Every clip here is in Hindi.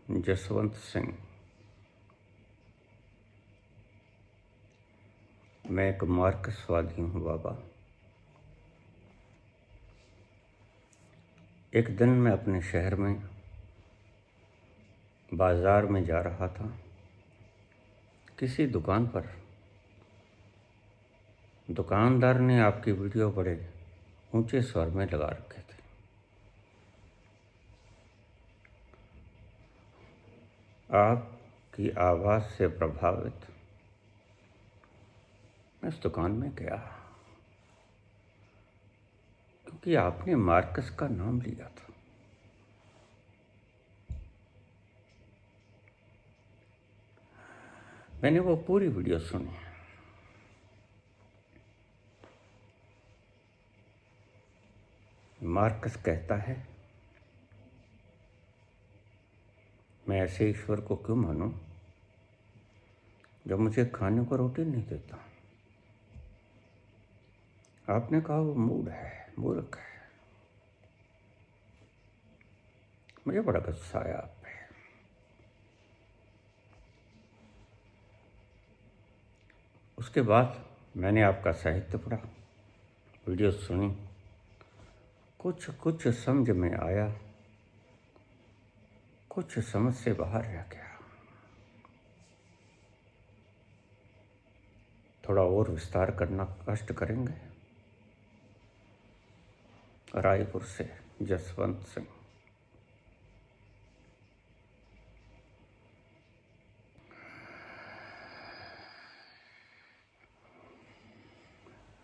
जसवंत सिंह। मैं एक मार्क्सवादी हूँ बाबा। एक दिन मैं अपने शहर में बाजार में जा रहा था। किसी दुकान पर दुकानदार ने आपकी वीडियो बड़े ऊंचे स्वर में लगा रखे थे। आपकी आवाज़ से प्रभावित मैं इस दुकान में गया, क्योंकि आपने मार्क्स का नाम लिया था। मैंने वो पूरी वीडियो सुनी। मार्क्स कहता है, मैं ऐसे ईश्वर को क्यों मानूं जो मुझे खाने को रोटी नहीं देता। आपने कहा वो मूड है, मूर्ख है। मुझे बड़ा गुस्सा आया आप पे। उसके बाद मैंने आपका साहित्य पढ़ा, वीडियो सुनी, कुछ समझ में आया, कुछ समझ से बाहर रह गया। थोड़ा और विस्तार करना कष्ट करेंगे। रायपुर से जसवंत सिंह।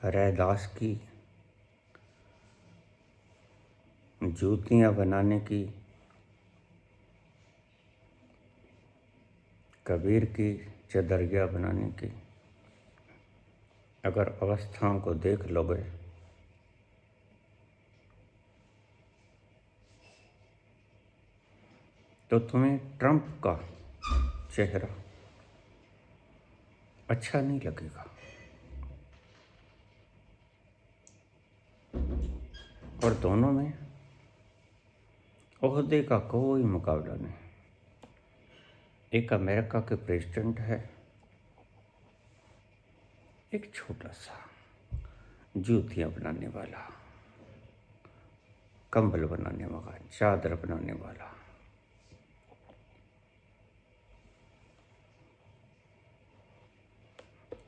रैदास की जूतियां बनाने की, कबीर की चदरिया बनाने की अगर अवस्थाओं को देख लोगे तो तुम्हें ट्रंप का चेहरा अच्छा नहीं लगेगा। और दोनों में ओहदे का कोई मुकाबला नहीं। एक अमेरिका के प्रेसिडेंट है, एक छोटा सा जूतियां बनाने वाला, कंबल बनाने वाला, चादर बनाने वाला।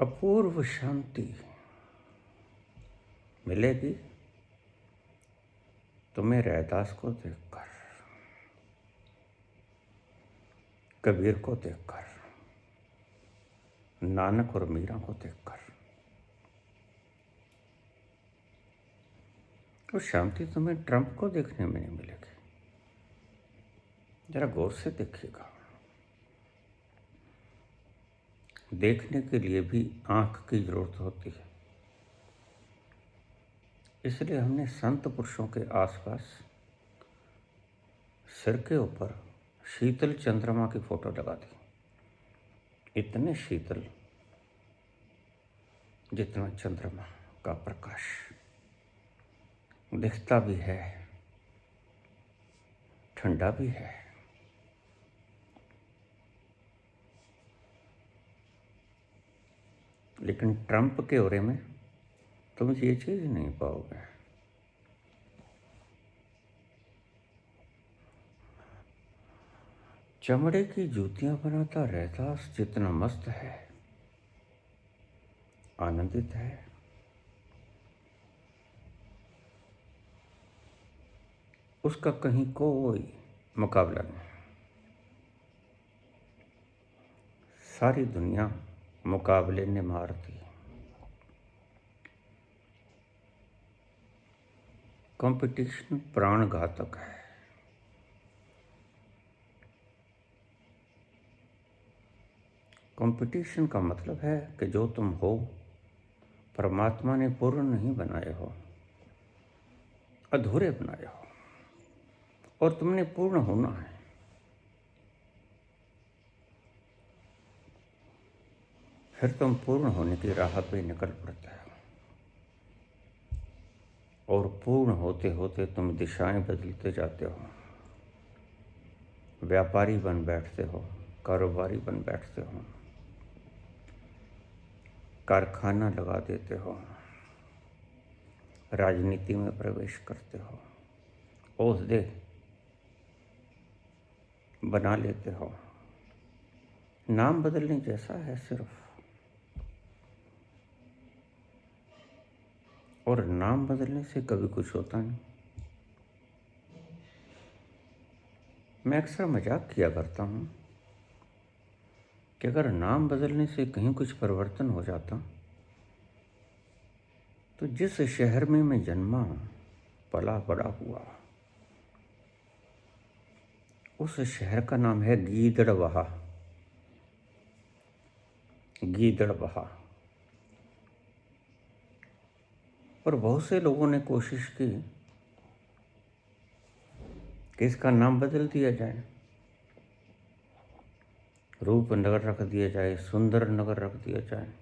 अपूर्व शांति मिलेगी तुम्हें रैदास को देखकर, कबीर को देखकर, नानक और मीरा को देखकर। तो शांति तुम्हें ट्रंप को देखने में नहीं मिलेगी। जरा गौर से देखिएगा। देखने के लिए भी आंख की जरूरत होती है। इसलिए हमने संत पुरुषों के आसपास सिर के ऊपर शीतल चंद्रमा की फोटो लगा दी। इतने शीतल जितना चंद्रमा का प्रकाश दिखता भी है, ठंडा भी है। लेकिन ट्रंप के ओरे में तुम ये चीज नहीं पाओगे। चमड़े की जूतियां बनाता रैदास जितना मस्त है, आनंदित है, उसका कहीं कोई मुकाबला नहीं। सारी दुनिया मुकाबले ने मार दी। कंपटीशन प्राण घातक है। कंपटीशन का मतलब है कि जो तुम हो परमात्मा ने पूर्ण नहीं बनाए हो, अधूरे बनाए हो, और तुमने पूर्ण होना है। फिर तुम पूर्ण होने की राह पे निकल पड़ते हो, और पूर्ण होते होते तुम दिशाएं बदलते जाते हो। व्यापारी बन बैठते हो, कारोबारी बन बैठते हो, कारखाना लगा देते हो, राजनीति में प्रवेश करते हो, ओहदे बना लेते हो। नाम बदलने जैसा है सिर्फ, और नाम बदलने से कभी कुछ होता नहीं। मैं अक्सर मजाक किया करता हूँ कि अगर नाम बदलने से कहीं कुछ परिवर्तन हो जाता तो जिस शहर में मैं जन्मा, पला बड़ा हुआ, उस शहर का नाम है गीदड़बाहा। गीदड़बाहा। और बहुत से लोगों ने कोशिश की कि इसका नाम बदल दिया जाए, रूपनगर रख दिया जाए, सुंदर नगर रख दिया जाए,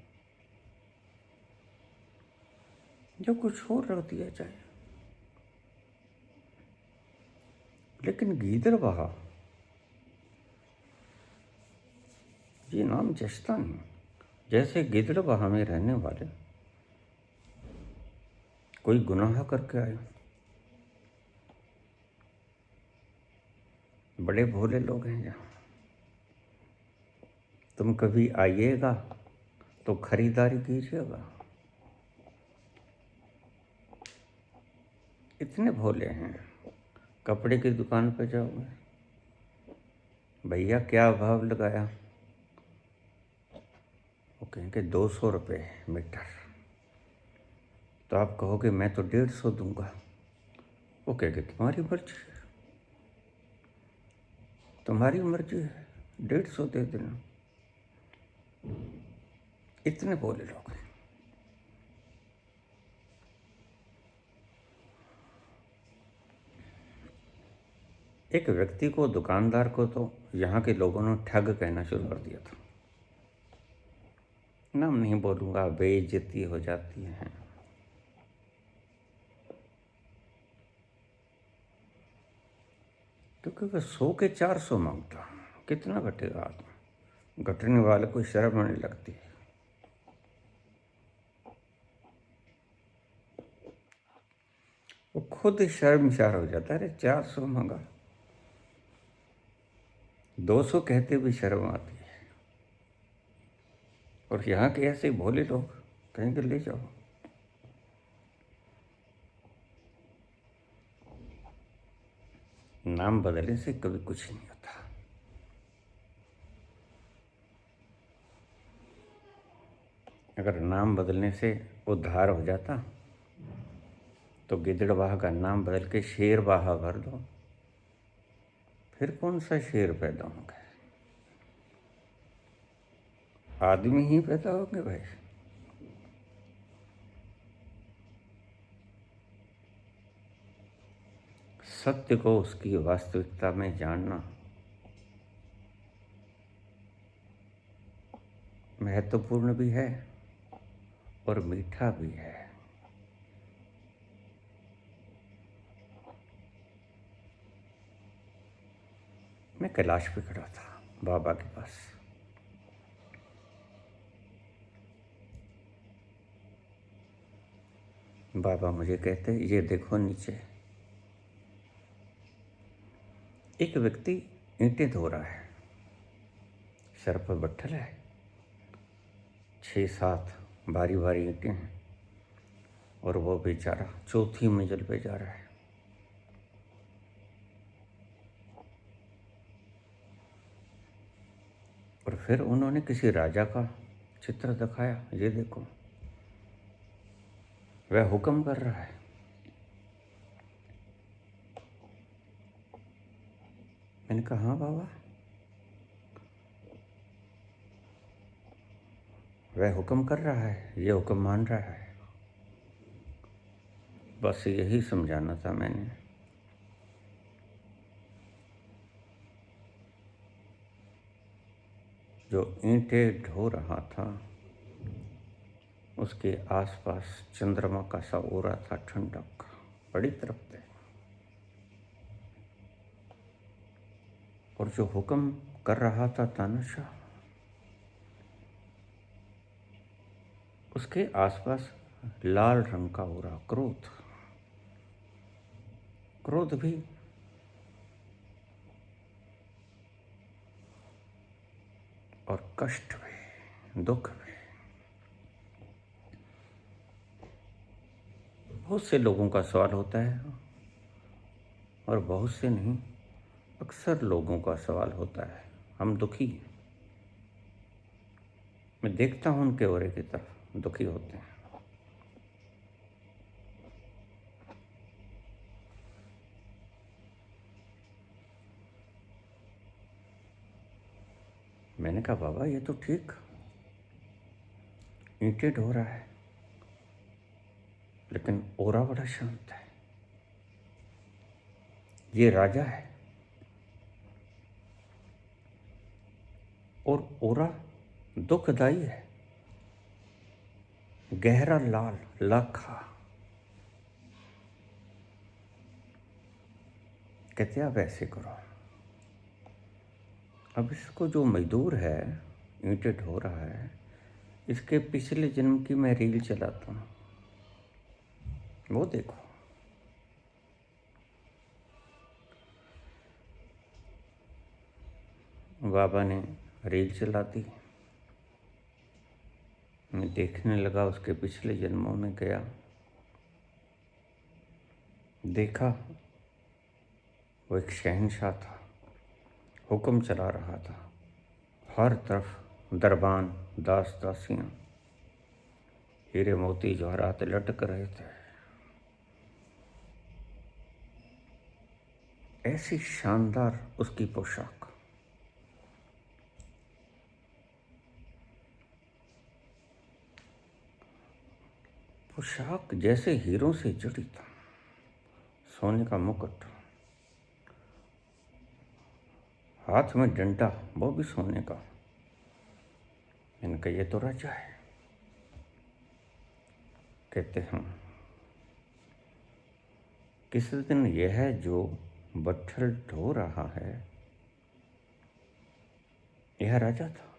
जो कुछ और रख दिया जाए, लेकिन गीदड़बाहा ये नाम जचता नहीं। जैसे गिदड़बाहा में रहने वाले कोई गुनाह करके आए, बड़े भोले लोग हैं यहाँ। तुम कभी आइएगा तो खरीदारी कीजिएगा, इतने भोले हैं। कपड़े की दुकान पे जाओगे, भैया क्या भाव लगाया, वो कहेंगे 200 रुपये मीटर। तो आप कहोगे मैं तो 150 दूंगा, वो कहेंगे तुम्हारी मर्जी है, तुम्हारी मर्जी है, 150 दे देना। इतने भोले लोग हैं। एक व्यक्ति को, दुकानदार को तो यहाँ के लोगों ने ठग कहना शुरू कर दिया था। नाम नहीं बोलूँगा, बेइज्जती हो जाती है। क्योंकि वह 100 के 400 मांगता, कितना घटेगा आदमी? घटने वाले को शर्म नहीं लगती। वो खुद शर्मसार हो जाता है। अरे 400 मांगा, 200 कहते भी शर्म आती है। और यहाँ के ऐसे भोले लोग कहेंगे ले जाओ। नाम बदलने से कभी कुछ नहीं होता। अगर नाम बदलने से उद्धार हो जाता तो गिदड़बाहा का नाम बदल के शेरबाहा कर दो, फिर कौन सा शेर पैदा होंगे? आदमी ही पैदा होंगे भाई। सत्य को उसकी वास्तविकता में जानना महत्वपूर्ण भी है और मीठा भी है। मैं कैलाश पे खड़ा था बाबा के पास। बाबा मुझे कहते ये देखो नीचे। एक व्यक्ति ईंटें धो रहा है, सर पर बट्ठल है, 6-7 भारी भारी ईंटें हैं, और वो बेचारा चौथी मंजिल पे जा रहा है। और फिर उन्होंने किसी राजा का चित्र दिखाया, ये देखो। वह हुक्म कर रहा है। मैंने कहा हाँ बाबा, वह हुक्म कर रहा है, ये हुक्म मान रहा है। बस यही समझाना था मैंने। जो ईंटें ढो रहा था उसके आसपास चंद्रमा का सा हो रहा था, ठंडक बड़ी तरफ से। और जो हुक्म कर रहा था तानाशाह, उसके आसपास लाल रंग का हो रहा क्रोध, क्रोध भी और कष्ट भी, दुख भी। बहुत से लोगों का सवाल होता है, और बहुत से नहीं, अक्सर लोगों का सवाल होता है, हम दुखी हैं। मैं देखता हूँ उनके ओरे की तरफ, दुखी होते हैं। मैंने कहा बाबा ये तो ठीक, ईंटें ढो रहा है, लेकिन ओरा बड़ा शांत है। ये राजा है और ओरा दुखदाई है, गहरा लाल लाखा। कहते आप ऐसे करो, अब इसको जो मजदूर है ईंटें ढो रहा है, इसके पिछले जन्म की मैं रील चलाता हूँ, वो देखो। बाबा ने रील चला दी, मैं देखने लगा, उसके पिछले जन्मों में गया, देखा वो एक शहंशाह था, हुक्म चला रहा था, हर तरफ दरबान दास दासियाँ, हीरे मोती जवाहरात लटक रहे थे। ऐसी शानदार उसकी पोशाक, पोशाक जैसे हीरों से जुड़ी था, सोने का मुकुट, हाथ में डंडा, वो भी सोने का। इनका ये तो राजा है। कहते हैं किसी दिन यह जो बट्ठल ढो रहा है, यह राजा था,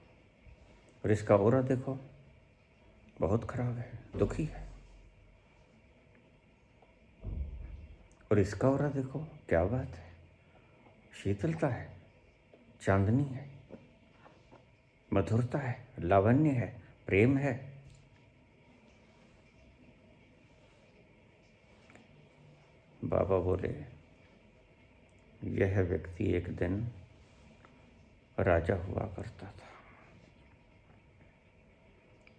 और इसका ओरा देखो बहुत खराब है, दुखी है। और इसका ओरा देखो, क्या बात है, शीतलता है, चांदनी है, मधुरता है, लावण्य है, प्रेम है। बाबा बोले यह व्यक्ति एक दिन राजा हुआ करता था।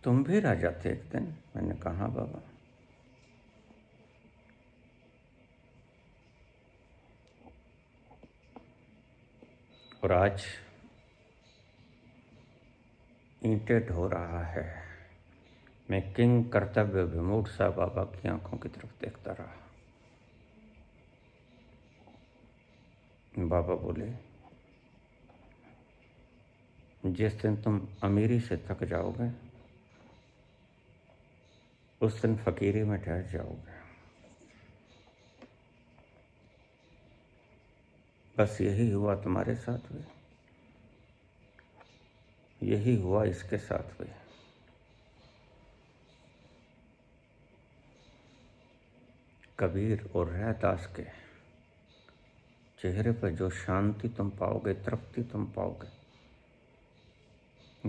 तुम भी राजा थे एक दिन। मैंने कहा बाबा। और आज ईंटें ढो रहा है। मैं किंग कर्तव्य विमूढ़ सा बाबा की आंखों की तरफ देखता रहा। बाबा बोले जिस दिन तुम अमीरी से थक जाओगे, उस दिन फकीरी में ठहर जाओगे। बस यही हुआ तुम्हारे साथ भी, यही हुआ इसके साथ भी। कबीर और रहदास के चेहरे पर जो शांति तुम पाओगे, तृप्ति तुम पाओगे,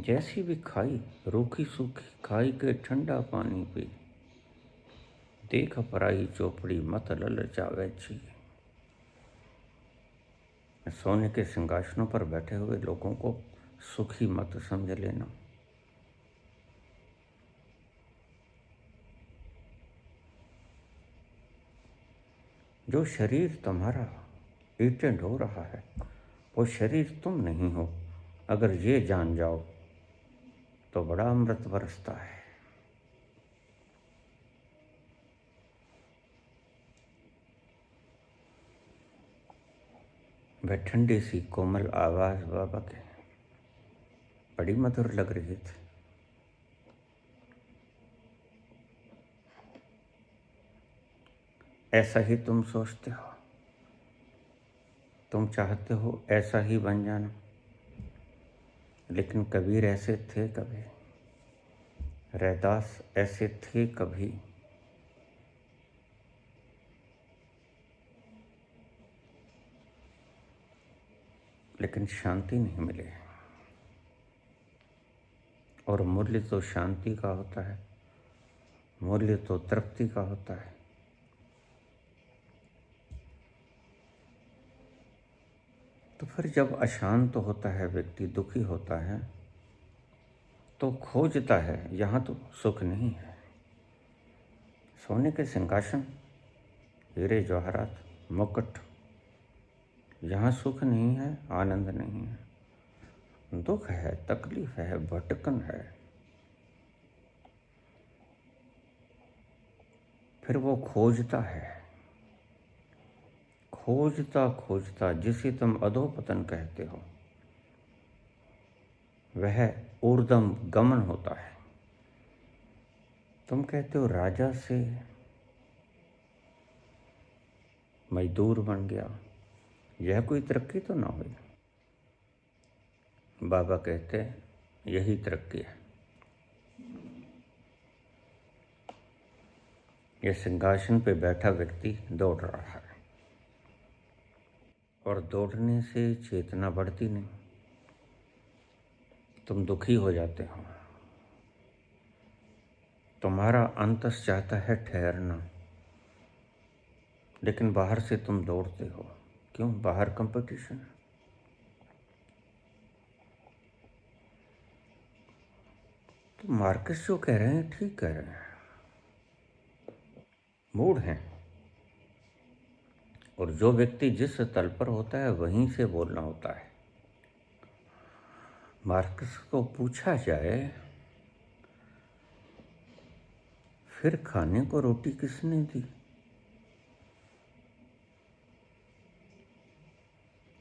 जैसी भी खाई, रूखी सूखी खाई के ठंडा पानी पी, देख पराई चौपड़ी मत ललचावे जी। सोने के सिंहासनों पर बैठे हुए लोगों को सुखी मत समझ लेना। जो शरीर तुम्हारा ईंटें ढो रहा है, वो शरीर तुम नहीं हो। अगर ये जान जाओ तो बड़ा अमृत बरसता है। वह ठंडी सी कोमल आवाज़ बाबा के बड़ी मधुर लग रही थी। ऐसा ही तुम सोचते हो। तुम चाहते हो ऐसा ही बन जाना, लेकिन कबीर ऐसे थे कभी, रैदास ऐसे थे कभी। लेकिन शांति नहीं मिली। और मूल्य तो शांति का होता है, मूल्य तो तृप्ति का होता है। तो फिर जब अशांत होता है व्यक्ति, दुखी होता है, तो खोजता है, यहाँ तो सुख नहीं है। सोने के सिंहासन, हीरे जवाहरात, मुकुट, यहाँ सुख नहीं है, आनंद नहीं है, दुख है, तकलीफ है, भटकन है। फिर वो खोजता है, खोजता खोजता, जिसे तुम अधोपतन कहते हो, वह ऊर्ध्व गमन होता है। तुम कहते हो राजा से मजदूर बन गया, यह कोई तरक्की तो ना हुई। बाबा कहते यही तरक्की है। यह सिंहासन पे बैठा व्यक्ति दौड़ रहा है, और दौड़ने से चेतना बढ़ती नहीं, तुम दुखी हो जाते हो। तुम्हारा अंतस चाहता है ठहरना, लेकिन बाहर से तुम दौड़ते हो। क्यों? बाहर कंपटीशन है। तो मार्केस जो कह रहे हैं ठीक कह रहे हैं, मूड हैं। और जो व्यक्ति जिस तल पर होता है वहीं से बोलना होता है। मार्क्स को पूछा जाए, फिर खाने को रोटी किसने दी,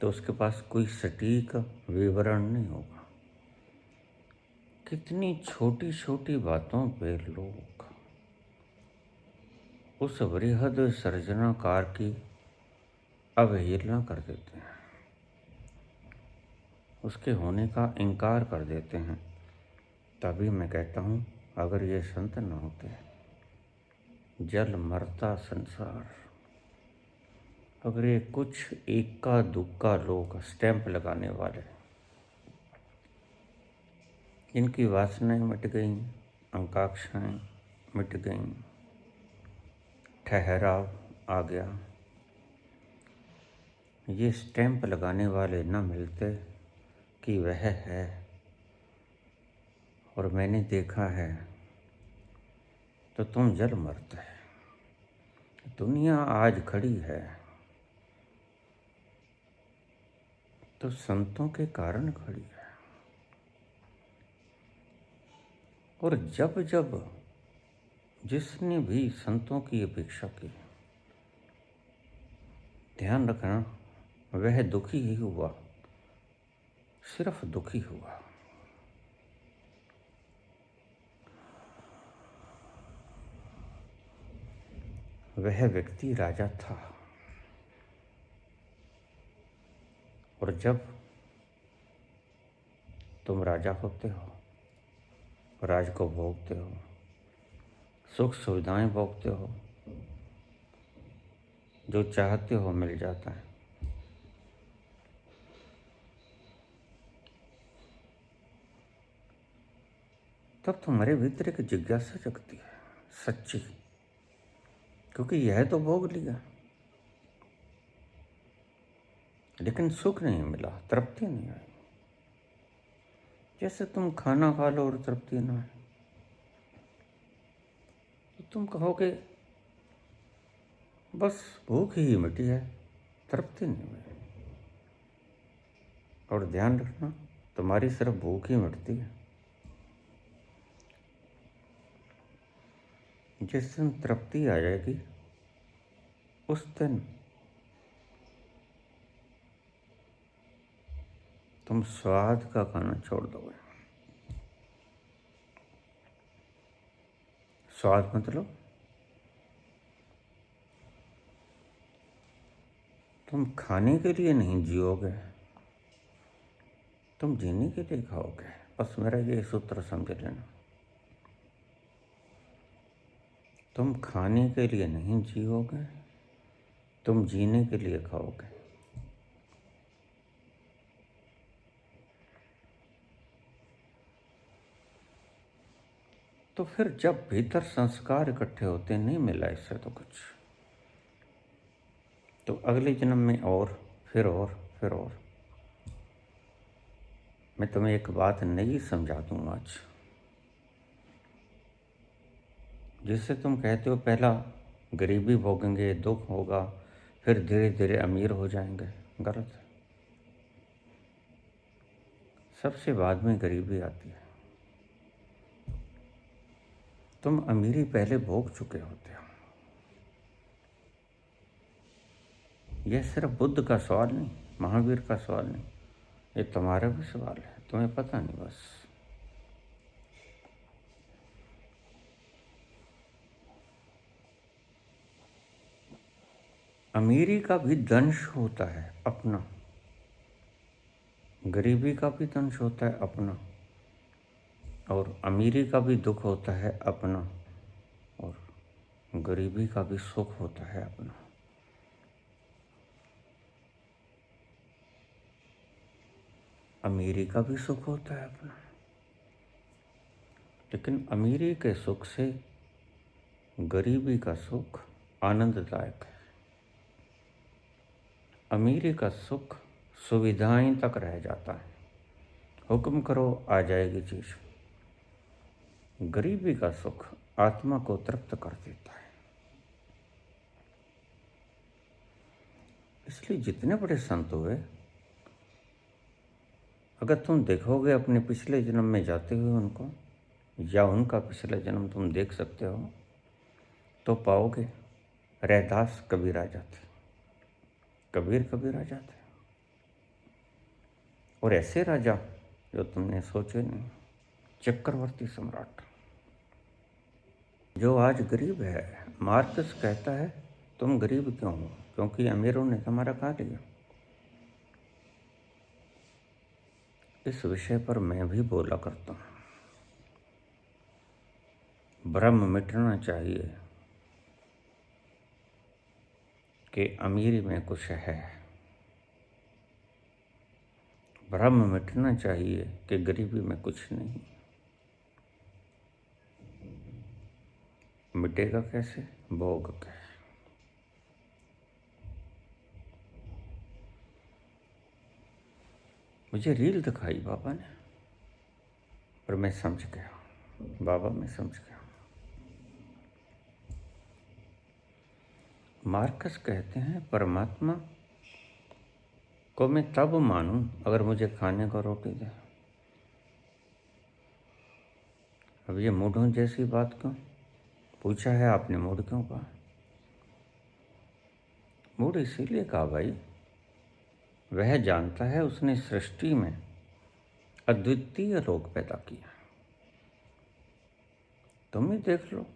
तो उसके पास कोई सटीक विवरण नहीं होगा। कितनी छोटी छोटी बातों पे लोग उस वृहद सर्जनाकार की अवहेलना कर देते हैं, उसके होने का इनकार कर देते हैं। तभी मैं कहता हूँ, अगर ये संत न होते, जल मरता संसार। अगर ये कुछ इक्का दुक्का लोग, स्टैंप लगाने वाले, इनकी वासनाएं मिट गईं, आकांक्षाएं मिट गईं, ठहराव आ गया, ये स्टैंप लगाने वाले न मिलते कि वह है और मैंने देखा है, तो तुम जल मरते। दुनिया आज खड़ी है तो संतों के कारण खड़ी है। और जब जब जिसने भी संतों की अपेक्षा की, ध्यान रखना, वह दुखी ही हुआ, सिर्फ दुखी हुआ। वह व्यक्ति राजा था, और जब तुम राजा होते हो, राज को भोगते हो, सुख सुविधाएं भोगते हो, जो चाहते हो मिल जाता है, तब तुम्हारे भीतर एक जिज्ञासा जगती है, सच्ची, क्योंकि यह तो भोग लिया, लेकिन सुख नहीं मिला, तृप्ति नहीं आई। जैसे तुम खाना खा लो और तृप्ति ना आए, तो तुम कहोगे बस भूख ही मिटी है, तृप्ति नहीं मिली। और ध्यान रखना, तुम्हारी सिर्फ भूख ही मिटती है। जिस दिन तृप्ति आ जाएगी, उस दिन तुम स्वाद का खाना छोड़ दोगे। स्वाद मतलब तुम खाने के लिए नहीं जियोगे, तुम जीने के लिए खाओगे। बस मेरा ये सूत्र समझ लेना। तुम खाने के लिए नहीं जियोगे, तुम जीने के लिए खाओगे। तो फिर जब भीतर संस्कार इकट्ठे होते, नहीं मिला इससे तो कुछ, तो अगले जन्म में और फिर और फिर और। मैं तुम्हें एक बात नई समझा दूंगा आज, जिससे तुम कहते हो पहला गरीबी भोगेंगे, दुख होगा, फिर धीरे धीरे अमीर हो जाएंगे। गलत है। सबसे बाद में गरीबी आती है। तुम अमीरी पहले भोग चुके होते हो। यह सिर्फ बुद्ध का सवाल नहीं, महावीर का सवाल नहीं, ये तुम्हारा भी सवाल है, तुम्हें पता नहीं बस। अमीरी का भी दंश होता है अपना, गरीबी का भी दंश होता है अपना, और अमीरी का भी दुख होता है अपना, और गरीबी का भी सुख होता है अपना। अमीरी का भी सुख होता है अपना, लेकिन अमीरी के सुख से गरीबी का सुख आनंददायक है। अमीरी का सुख सुविधाएं तक रह जाता है, हुक्म करो आ जाएगी चीज। गरीबी का सुख आत्मा को तृप्त कर देता है। इसलिए जितने बड़े संत हुए, अगर तुम देखोगे अपने पिछले जन्म में जाते हुए उनको, या उनका पिछला जन्म तुम देख सकते हो, तो पाओगे रैदास कबीर आ जाते, कबीर आ जाते, और ऐसे राजा जो तुमने सोचे नहीं, चक्रवर्ती सम्राट। जो आज गरीब है, मार्कस कहता है तुम गरीब क्यों हो? क्योंकि अमीरों ने तुम्हारा खा लिया। इस विषय पर मैं भी बोला करता हूँ। भ्रम मिटना चाहिए कि अमीरी में कुछ है, भ्रम मिटना चाहिए कि गरीबी में कुछ नहीं। मिटेगा कैसे? भोग के। मुझे रील दिखाई बाबा ने, और मैं समझ गया, बाबा मैं समझ गया। मार्कस कहते हैं परमात्मा को मैं तब मानूं अगर मुझे खाने को रोटी दे। अब ये मूढ़ों जैसी बात क्यों पूछा है आपने? मूढ़ क्यों कहा? मूढ़ इसीलिए कहा भाई, वह जानता है उसने सृष्टि में अद्वितीय लोग पैदा किया। तुम ही देख लो,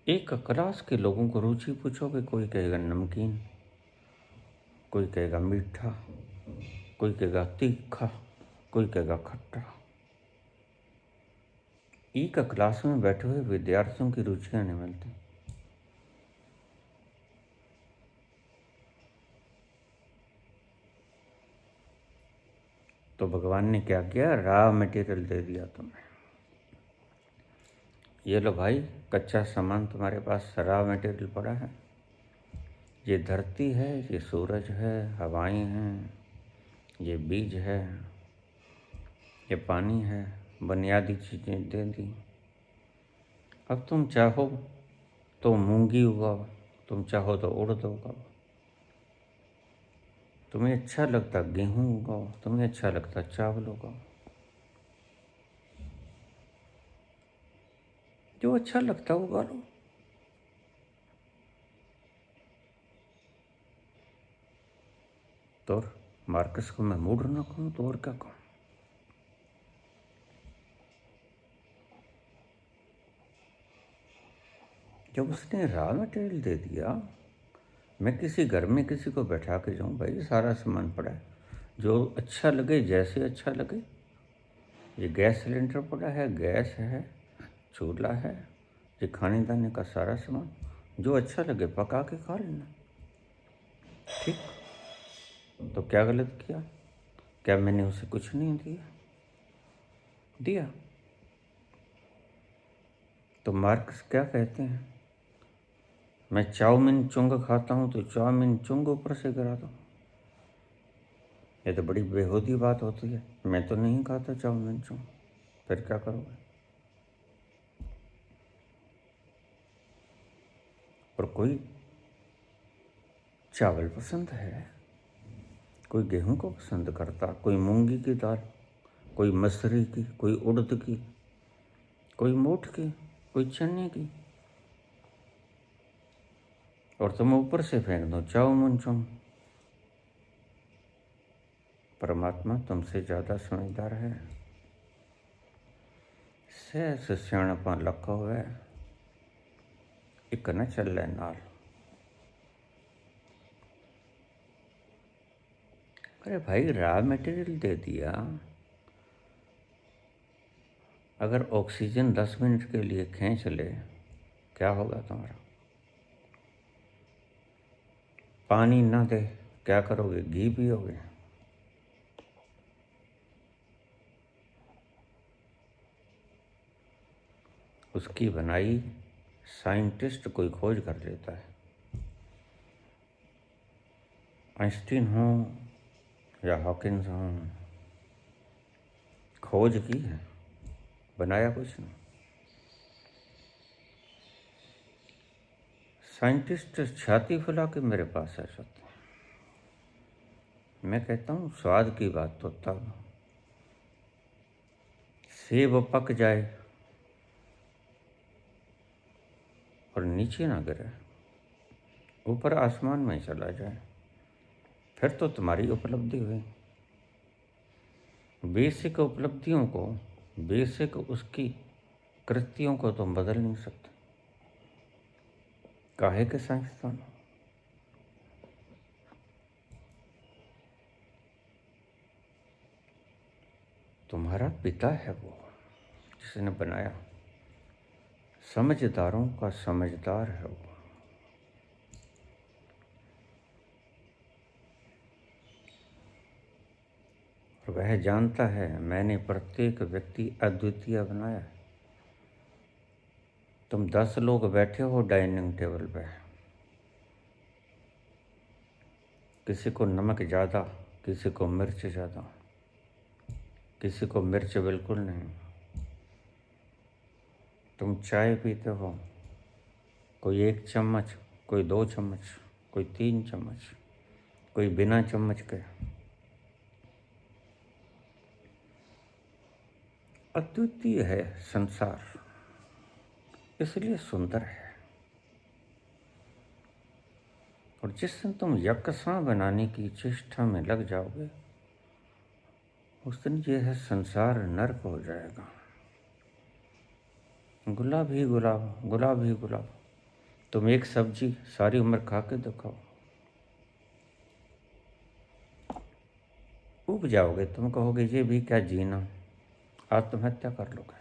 एक क्लास के लोगों को रुचि पूछोगे, कोई कहेगा नमकीन, कोई कहेगा मीठा, कोई कहेगा तीखा, कोई कहेगा खट्टा। एक क्लास में बैठे हुए विद्यार्थियों की रुचियां नहीं मिलती। तो भगवान ने क्या किया? रॉ मटेरियल दे दिया तुम्हें। ये लो भाई, कच्चा सामान तुम्हारे पास रॉ मटेरियल पड़ा है। ये धरती है, ये सूरज है, हवाएं हैं, ये बीज है, ये पानी है, बुनियादी चीज़ें दे दी। अब तुम चाहो तो मूंगी उगाओ, तुम चाहो तो उड़द उगाओ, तुम्हें अच्छा लगता गेहूँ उगाओ, तुम्हें अच्छा लगता चावल उगाओ, जो अच्छा लगता उगा लो। तो मार्कस को मैं मूड ना कहूँ तो और क्या कहूँ? जब उसने रॉ मटेरियल दे दिया, मैं किसी घर में किसी को बैठा के जाऊँ, भाई सारा सामान पड़ा है, जो अच्छा लगे, जैसे अच्छा लगे। ये गैस सिलेंडर पड़ा है, गैस है, चूल्हा है, ये खाने दाने का सारा सामान, जो अच्छा लगे पका के खा लेना। ठीक, तो क्या गलत किया? क्या मैंने उसे कुछ नहीं दिया? तो मार्क्स क्या कहते हैं, मैं चाउमीन चुंग खाता हूँ तो चाउमीन चुंग ऊपर से गिरा दो। ये तो बड़ी बेहूदी बात होती है। मैं तो नहीं खाता चाउमीन चुंग, फिर क्या करोगे? और कोई चावल पसंद है, कोई गेहूं को पसंद करता, कोई मूंगी की दाल, कोई मसूरी की, कोई उड़द की, कोई मोठ की, कोई चने की, और तुम ऊपर से फेंक दो चाउमीन चुंग। परमात्मा तुमसे ज़्यादा समझदार है। से सियाणपा लखा हुआ है, एक न चल नाल। अरे भाई, रॉ मटेरियल दे दिया, अगर ऑक्सीजन 10 मिनट के लिए खींच ले, क्या होगा तुम्हारा? पानी ना दे, क्या करोगे? घी पियोगे? उसकी बनाई साइंटिस्ट कोई खोज कर लेता है, आइंस्टीन हो या हॉकिंस हो, खोज की है, बनाया कुछ नहीं। साइंटिस्ट छाती फुला के मेरे पास आ जाते हैं। मैं कहता हूँ स्वाद की बात तो तब, सेब पक जाए और नीचे ना गिरे, ऊपर आसमान में चला जाए, फिर तो तुम्हारी उपलब्धि हुई। बेसिक उपलब्धियों को, बेसिक उसकी कृतियों को तुम बदल नहीं सकते। काहे के साइंसदान? तुम्हारा पिता है वो जिसने बनाया, समझदारों का समझदार है वो। और वह जानता है मैंने प्रत्येक व्यक्ति अद्वितीय बनाया है। तुम 10 लोग बैठे हो डाइनिंग टेबल पे, किसी को नमक ज़्यादा, किसी को मिर्च ज़्यादा, किसी को मिर्च बिल्कुल नहीं। तुम चाय पीते हो, कोई 1 चम्मच, कोई 2 चम्मच, कोई 3 चम्मच, कोई बिना चम्मच के। अद्वितीय है संसार, इसलिए सुंदर है। और जिस दिन तुम यकसा बनाने की चेष्टा में लग जाओगे, उस दिन ये है संसार नर्क हो जाएगा। गुलाब ही गुलाब, गुलाब ही गुलाब। तुम एक सब्जी सारी उम्र खा के दिखाओ, उब जाओगे। तुम कहोगे ये भी क्या जीना, आत्महत्या कर लोगे।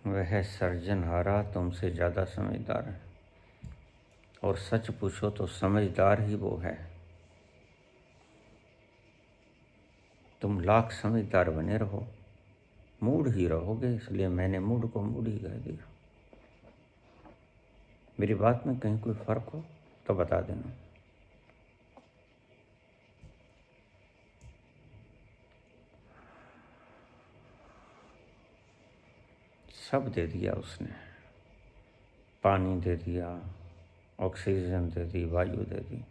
वह सर्जनहारा तुमसे ज़्यादा समझदार है, और सच पूछो तो समझदार ही वो है। तुम लाख समझदार बने रहो, मूड ही रहोगे। इसलिए मैंने मूड को मूड ही कह दिया। मेरी बात में कहीं कोई फ़र्क हो तो बता देना। सब दे दिया उसने, पानी दे दिया, ऑक्सीजन दे दी, वायु दे दी,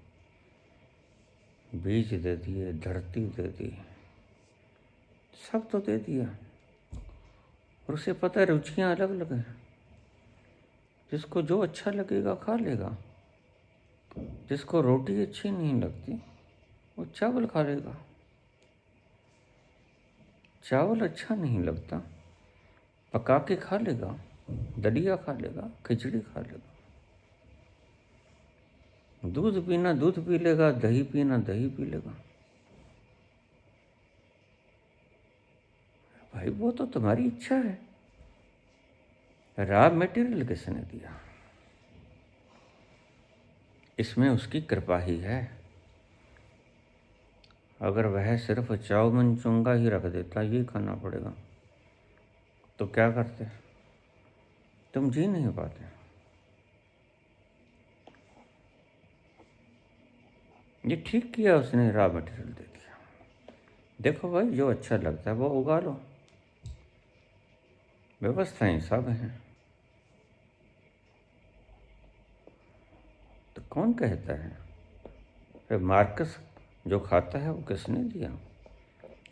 बीज दे दिए, धरती दे दी, सब तो दे दिया। और उसे पता है रुचियाँ अलग अलग हैं, जिसको जो अच्छा लगेगा खा लेगा। जिसको रोटी अच्छी नहीं लगती वो चावल खा लेगा, चावल अच्छा नहीं लगता, पका के खा लेगा, दलिया खा लेगा, खिचड़ी खा लेगा। दूध पीना दूध पी लेगा, दही पीना दही पी लेगा। भाई वो तो तुम्हारी इच्छा है, रॉ मटेरियल किसने दिया? इसमें उसकी कृपा ही है। अगर वह सिर्फ चाउमीन चुंगा ही रख देता, ये खाना पड़ेगा, तो क्या करते? तुम जी नहीं पाते। ये ठीक किया उसने, रॉ मटेरियल दे दिया। देखो भाई, जो अच्छा लगता है वो उगा लो, व्यवस्थाएं सब हैं। तो कौन कहता है? फिर मार्कस जो खाता है वो किसने दिया?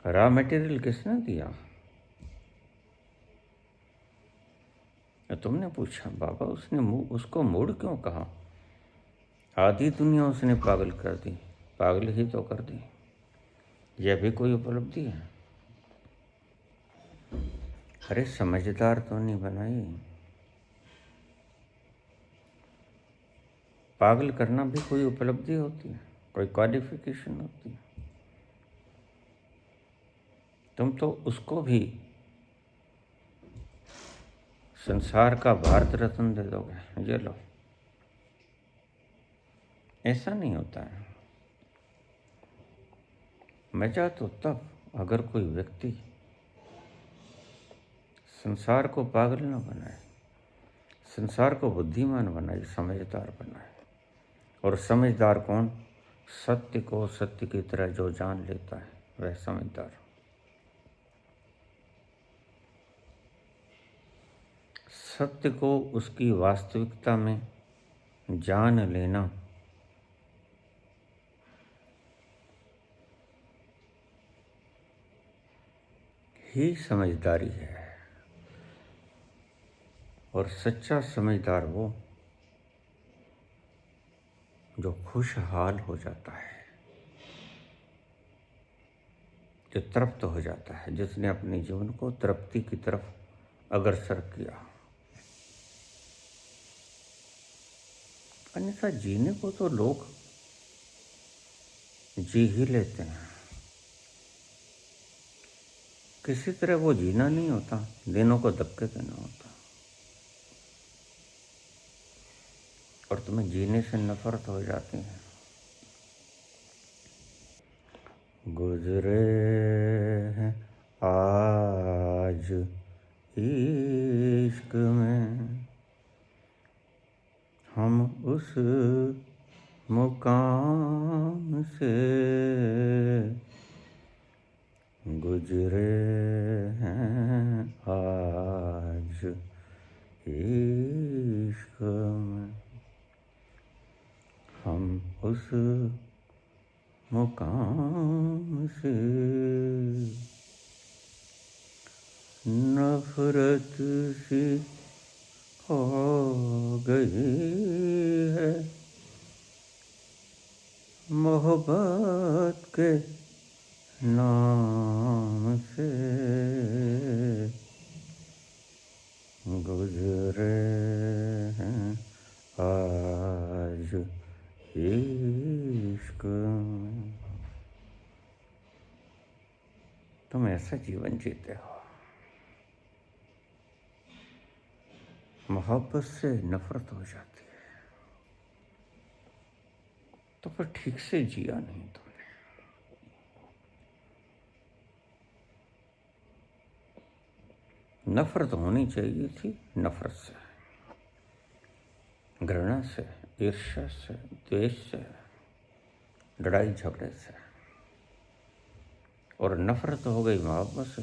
रॉ मटेरियल किसने दिया? तुमने पूछा बाबा, उसको मूड क्यों कहा? आधी दुनिया उसने पागल कर दी, पागल ही तो कर दी। यह भी कोई उपलब्धि है? अरे समझदार तो नहीं बनाई। पागल करना भी कोई उपलब्धि होती है, कोई क्वालिफिकेशन होती है? तुम तो उसको भी संसार का भारत रत्न दे दोगे, ये लो। ऐसा नहीं होता है। मजा तो तब अगर कोई व्यक्ति संसार को पागल न बनाए, संसार को बुद्धिमान बनाए, समझदार बनाए। और समझदार कौन? सत्य को सत्य की तरह जो जान लेता है वह समझदार। सत्य को उसकी वास्तविकता में जान लेना ही समझदारी है। और सच्चा समझदार वो जो खुशहाल हो जाता है, जो तृप्त हो जाता है, जिसने अपने जीवन को तृप्ति की तरफ अग्रसर किया। अन्यथा जीने को तो लोग जी ही लेते हैं, किसी तरह वो जीना नहीं होता, दिनों को धक्के देना होता। और तुम्हें जीने से नफरत हो जाती है। गुजरे हैं आज इश्क में हम उस मुकाम से, गुजरे हैं आज इश्क में हम उस मुकाम से, नफरत सी हो गई है मोहब्बत के नाम से, गुजरे हैं आज इश्क में। तुम ऐसा जीवन जीते हो, मोहब्बत से नफरत हो जाती है, तो फिर ठीक से जिया नहीं तुमने। नफरत होनी चाहिए थी, नफरत से, घृणा से, ईर्ष्या से, द्वेष से, लड़ाई झगड़े से। और नफरत हो गई मोहब्बत से।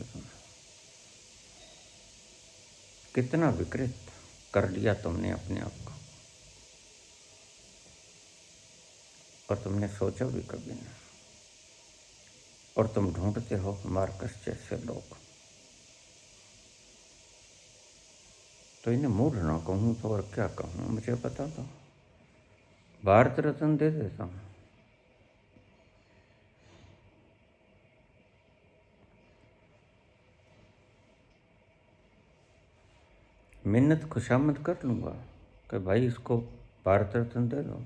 कितना विकृत कर लिया तुमने अपने आप को, और तुमने सोचा भी कभी नहीं। और तुम ढूंढते हो मार्कस जैसे लोग। तो इन्हें मूढ़ ना कहूँ तो और क्या कहूँ, मुझे बता दो, भारत रत्न दे देता हूँ। मिन्नत खुशामद कर लूँगा कि भाई इसको भारत रत्न दे दो।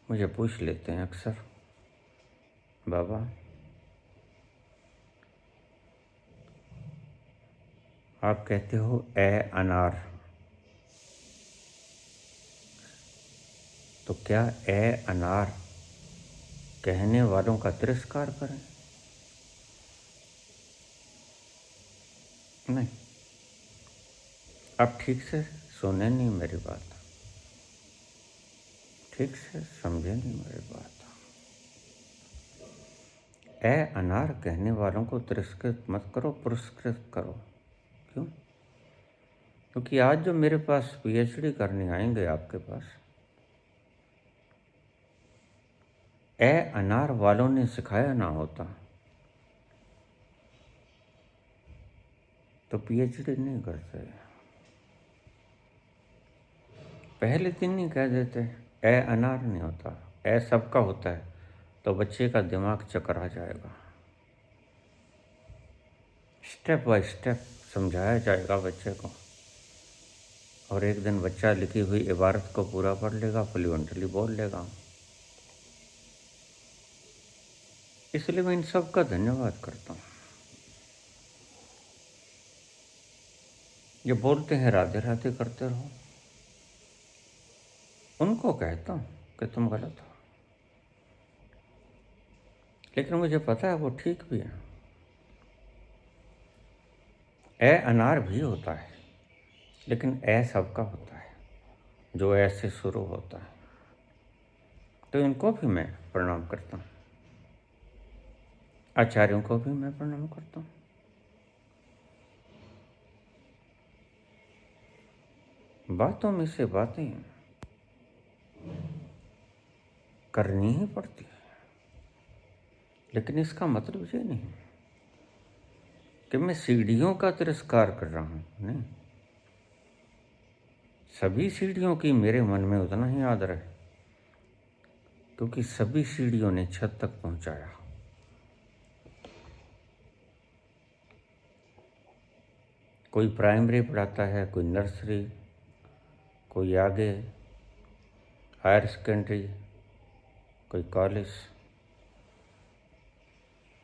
मुझे पूछ लेते हैं अक्सर, बाबा आप कहते हो ए अनार, तो क्या ए अनार कहने वालों का तिरस्कार करें? नहीं, आप ठीक से सुने नहीं मेरी बात, ठीक से समझे नहीं मेरी बात। ए अनार कहने वालों को तिरस्कृत मत करो, पुरस्कृत करो। क्यों? क्योंकि आज जो मेरे पास पीएचडी करने आएंगे आपके पास, ए अनार वालों ने सिखाया ना होता तो पीएचडी नहीं करते। पहले दिन ही कह देते ए अनार नहीं होता, ए सबका होता है, तो बच्चे का दिमाग चकरा जाएगा। स्टेप बाय स्टेप समझाया जाएगा बच्चे को, और एक दिन बच्चा लिखी हुई इबारत को पूरा पढ़ लेगा, फ्लुएंटली बोल लेगा। इसलिए मैं इन सब का धन्यवाद करता हूँ। ये बोलते हैं राधे राधे करते रहो, उनको कहता हूँ कि तुम गलत हो, लेकिन मुझे पता है वो ठीक भी है। ए अनार भी होता है, लेकिन ए सबका होता है, जो ऐसे शुरू होता है। तो इनको भी मैं प्रणाम करता हूँ, आचार्यों को भी मैं प्रणाम करता हूँ। बातों में से बातें करनी ही पड़ती है, लेकिन इसका मतलब ये नहीं कि मैं सीढ़ियों का तिरस्कार कर रहा हूँ। नहीं, सभी सीढ़ियों की मेरे मन में उतना ही आदर है, क्योंकि सभी सीढ़ियों ने छत तक पहुँचाया। कोई प्राइमरी पढ़ाता है, कोई नर्सरी, कोई आगे हायर सेकेंडरी, कोई कॉलेज,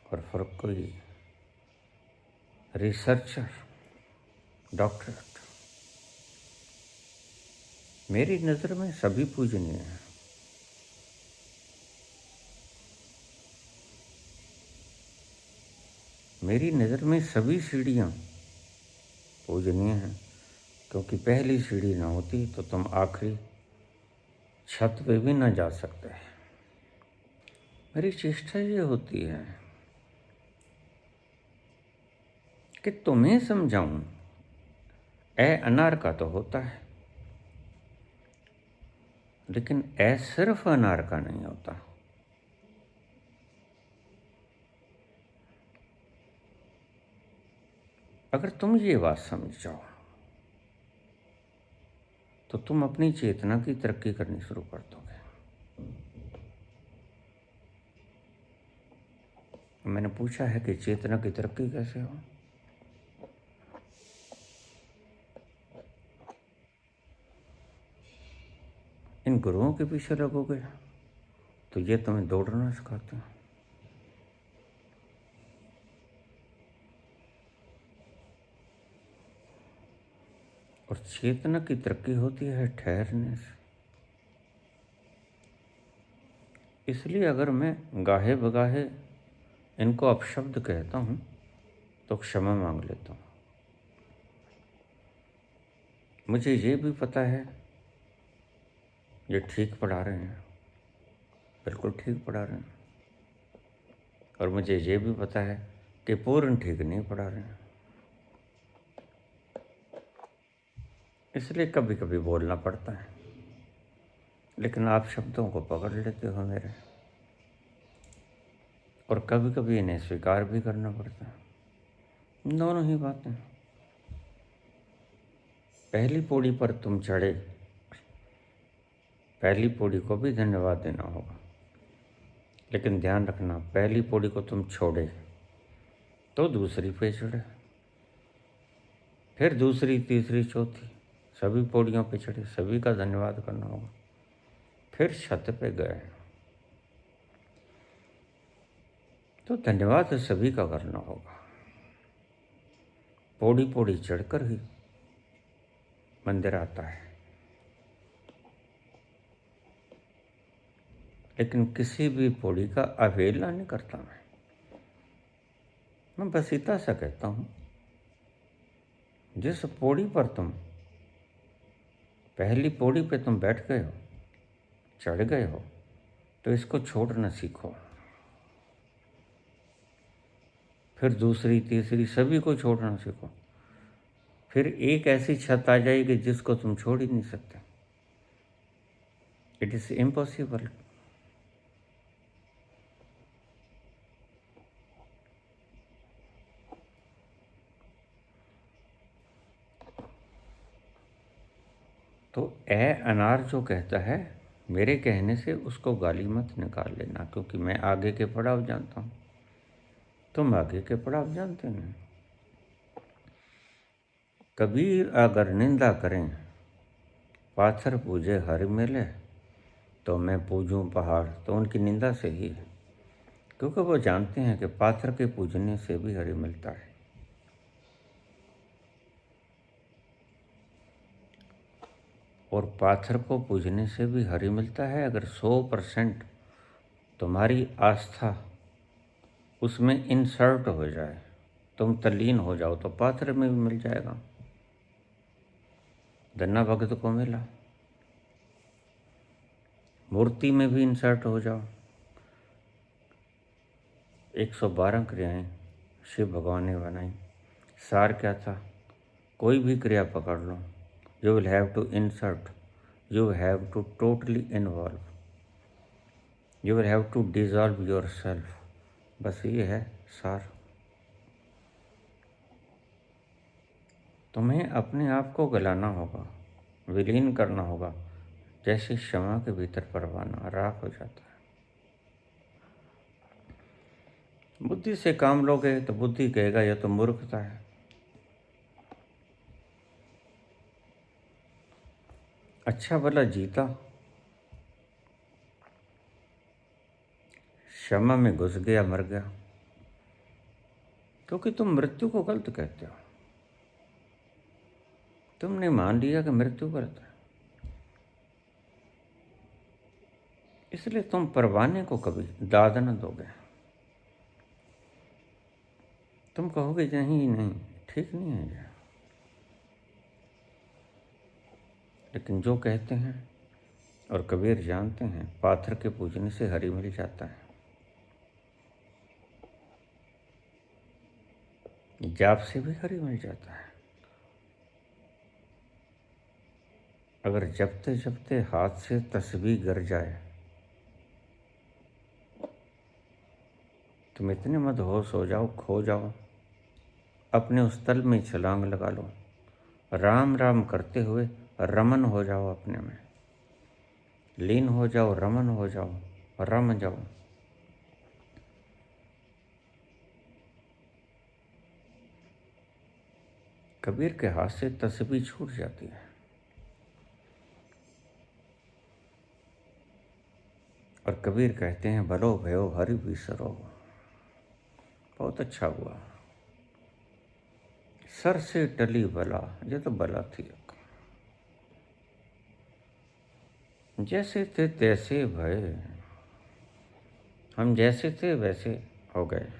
और फिर कोई रिसर्चर, डॉक्टरेट। मेरी नज़र में सभी पूजनीय हैं। मेरी नज़र में सभी सीढ़ियाँ पूजनीय हैं, क्योंकि पहली सीढ़ी ना होती तो तुम आखिरी छत पे भी ना जा सकते। मेरी चेष्टा ये होती है कि तुम्हें समझाऊं, ए अनार का तो होता है, लेकिन ए सिर्फ अनार का नहीं होता। अगर तुम ये बात समझ जाओ तो तुम अपनी चेतना की तरक्की करनी शुरू कर दोगे। मैंने पूछा है कि चेतना की तरक्की कैसे हो? इन गुरुओं के पीछे लगोगे तो ये तुम्हें दौड़ना सिखाते हैं। और चेतना की तरक्की होती है ठहरने से। इसलिए अगर मैं गाहे बगाहे इनको अपशब्द कहता हूँ तो क्षमा मांग लेता हूँ। मुझे ये भी पता है ये ठीक पढ़ा रहे हैं, बिल्कुल ठीक पढ़ा रहे हैं, और मुझे ये भी पता है कि पूर्ण ठीक नहीं पढ़ा रहे हैं। इसलिए कभी कभी बोलना पड़ता है, लेकिन आप शब्दों को पकड़ लेते हो मेरे, और कभी कभी इन्हें स्वीकार भी करना पड़ता है। दोनों ही बातें। पहली पौड़ी पर तुम चढ़े, पहली पौड़ी को भी धन्यवाद देना होगा, लेकिन ध्यान रखना, पहली पौड़ी को तुम छोड़े तो दूसरी पे चढ़े, फिर दूसरी, तीसरी, चौथी, सभी पौड़ियों पे चढ़े, सभी का धन्यवाद करना होगा। फिर छत पे गए तो धन्यवाद सभी का करना होगा। पौड़ी पौड़ी चढ़कर ही मंदिर आता है। लेकिन किसी भी पौड़ी का अवहेलना नहीं करता मैं बस इतना सा कहता हूँ, जिस पौड़ी पर तुम, पहली पौड़ी पे तुम बैठ गए हो, चढ़ गए हो, तो इसको छोड़ना सीखो। फिर दूसरी, तीसरी, सभी को छोड़ना सीखो। फिर एक ऐसी छत आ जाएगी जिसको तुम छोड़ ही नहीं सकते। It is impossible. तो ए अनार जो कहता है, मेरे कहने से उसको गाली मत निकाल लेना, क्योंकि मैं आगे के पड़ाव जानता हूँ, तुम आगे के पड़ाव जानते नहीं। कबीर अगर निंदा करें, पाथर पूजे हरि मिले, तो मैं पूजूं पहाड़, तो उनकी निंदा से ही है, क्योंकि वो जानते हैं कि पाथर के पूजने से भी हरि मिलता है। और पाथर को पूजने से भी हरि मिलता है अगर 100% तुम्हारी आस्था उसमें इंसर्ट हो जाए, तुम तल्लीन हो जाओ, तो पाथर में भी मिल जाएगा। धन्ना भगत को मिला। मूर्ति में भी इंसर्ट हो जाओ। 112 क्रियाएं शिव भगवान ने बनाई। सार क्या था? कोई भी क्रिया पकड़ लो, you will have to insert, you have to totally involve, you will have to dissolve your self ये है सार। तुम्हें अपने आप को गलाना होगा, विलीन करना होगा, जैसे क्षमा के भीतर परवाना राख हो जाता है। बुद्धि से काम लोगे तो बुद्धि कहेगा यह तो मूर्खता है। अच्छा भला जीता, क्षमा में घुस गया, मर गया, क्योंकि तुम मृत्यु को गलत कहते हो। तुमने मान लिया कि मृत्यु गलत है, इसलिए तुम परवाने को कभी दाद न दोगे। तुम कहोगे नहीं नहीं, ठीक नहीं है ये। लेकिन जो कहते हैं और कबीर जानते हैं, पाथर के पूजने से हरि मिल जाता है। जाप से भी हरि मिल जाता है। अगर जपते जपते हाथ से तस्बीह गिर जाए, तुम इतने मदहोश हो जाओ, खो जाओ, अपने उस तल में छलांग लगा लो, राम राम करते हुए रमन हो जाओ, अपने में लीन हो जाओ, रमन हो जाओ, रम जाओ। कबीर के हाथ से तस्बीह छूट जाती है। और कबीर कहते हैं, भलो भयो हरि बिसरो। बहुत अच्छा हुआ। सर से टली बला, ये तो बला थी। जैसे थे तैसे भय, हम जैसे थे वैसे हो गए।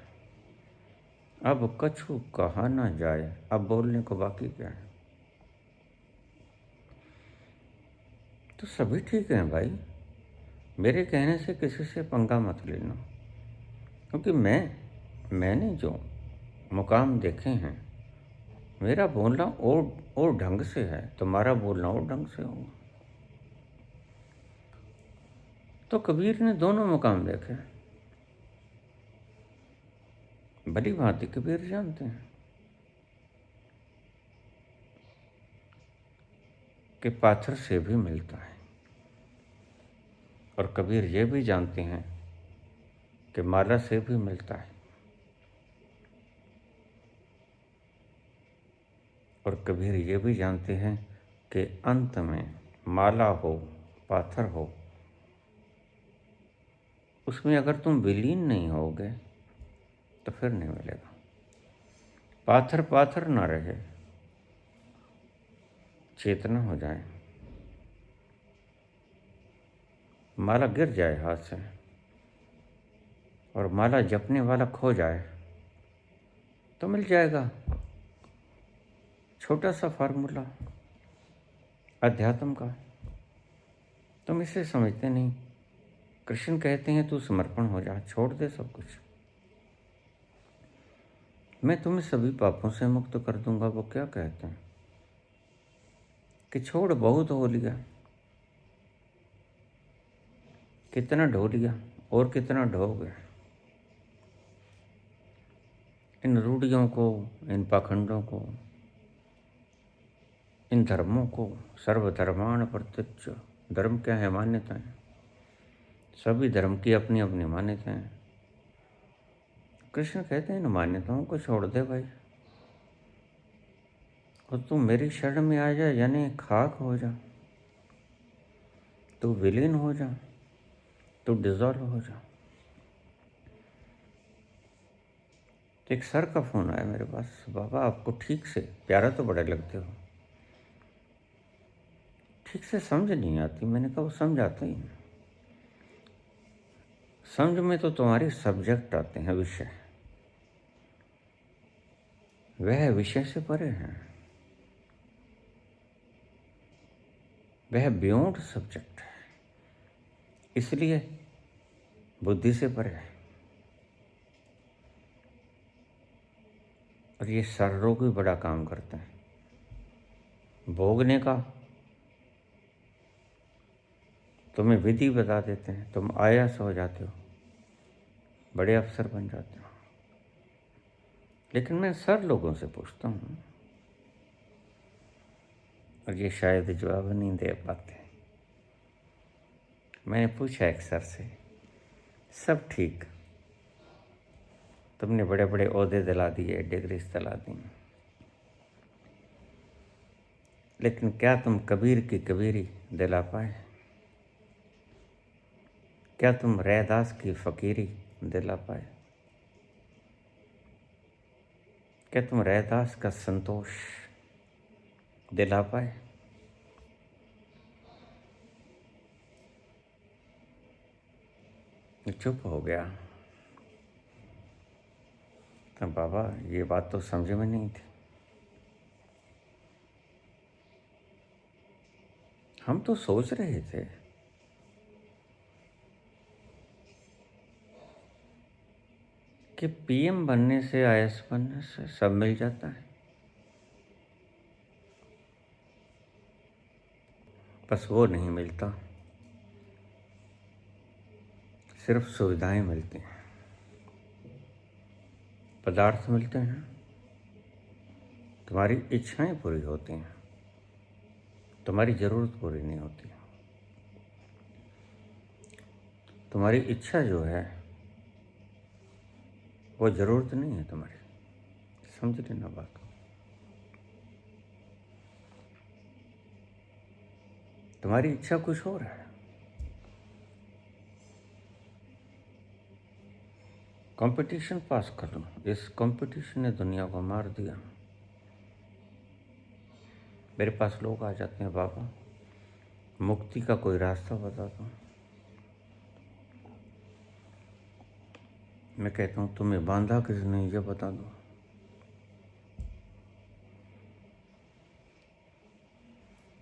अब कछु कहा ना जाए, अब बोलने को बाकी क्या है। तो सभी ठीक हैं भाई, मेरे कहने से किसी से पंगा मत लेना, क्योंकि मैंने जो मुकाम देखे हैं, मेरा बोलना और ढंग से है, तुम्हारा बोलना और ढंग से होगा। तो कबीर ने दोनों मुकाम देखे, भली भांति कबीर जानते हैं कि पाथर से भी मिलता है। और कबीर ये भी जानते हैं कि माला से भी मिलता है। और कबीर ये भी जानते हैं कि अंत में माला हो, पाथर हो, उसमें अगर तुम विलीन नहीं होगे तो फिर नहीं मिलेगा। पाथर पाथर ना रहे, चेतना हो जाए, माला गिर जाए हाथ से और माला जपने वाला खो जाए तो मिल जाएगा। छोटा सा फार्मूला अध्यात्म का, तुम इसे समझते नहीं। कृष्ण कहते हैं तू समर्पण हो जा, छोड़ दे सब कुछ, मैं तुम्हें सभी पापों से मुक्त कर दूंगा। वो क्या कहते हैं कि छोड़, बहुत हो लिया, कितना ढो लिया और कितना ढोगे। इन रूढ़ियों को, इन पाखंडों को, इन धर्मों को, सर्वधर्माण प्रत्यक्ष, धर्म क्या है? मान्यताएं। सभी धर्म की अपनी अपनी मान्यताएं। कृष्ण कहते हैं इन मान्यताओं को छोड़ दे भाई, और तू मेरी शरण में आ जा, यानी खाक हो जा, तू विलीन हो जा, तू डिजॉल्व हो जा। एक सर का फोन आया मेरे पास, बाबा आपको ठीक से, प्यारा तो बड़े लगते हो, ठीक से समझ नहीं आती। मैंने कहा वो समझ आता ही नहीं, समझ में तो तुम्हारे सब्जेक्ट आते हैं, विषय, वह विषय से परे हैं, वह बियॉन्ड सब्जेक्ट है, इसलिए बुद्धि से परे है। और ये सर्रों भी बड़ा काम करते हैं भोगने का। तुम्हें विधि बता देते हैं, तुम आयास हो जाते हो, बड़े अफसर बन जाते हो। लेकिन मैं सर लोगों से पूछता हूँ, और ये शायद जवाब नहीं दे पाते। मैंने पूछा एक सर से, सब ठीक, तुमने बड़े बड़े ओहदे दिला दिए, डिग्रीज दिला दी, लेकिन क्या तुम कबीर की कबीरी दिला पाए? क्या तुम रैदास की फकीरी दिला पाए? क्या तुम रैदास का संतोष दिला पाए? चुप हो गया। तो बाबा ये बात तो समझ में नहीं थी। हम तो सोच रहे थे कि पीएम बनने से, आईएएस बनने से सब मिल जाता है, बस वो नहीं मिलता, सिर्फ सुविधाएं मिलती हैं, पदार्थ मिलते हैं, तुम्हारी इच्छाएं पूरी होती हैं, तुम्हारी ज़रूरत पूरी नहीं होती। तुम्हारी इच्छा जो है वो ज़रूरत नहीं है तुम्हारी, समझ लेना बात। तुम्हारी इच्छा कुछ और है। कंपटीशन पास कर लो, इस कंपटीशन ने दुनिया को मार दिया। मेरे पास लोग आ जाते हैं, बाबा मुक्ति का कोई रास्ता बता दो। मैं कहता हूँ तुम्हें बांधा किसने, ये बता दो।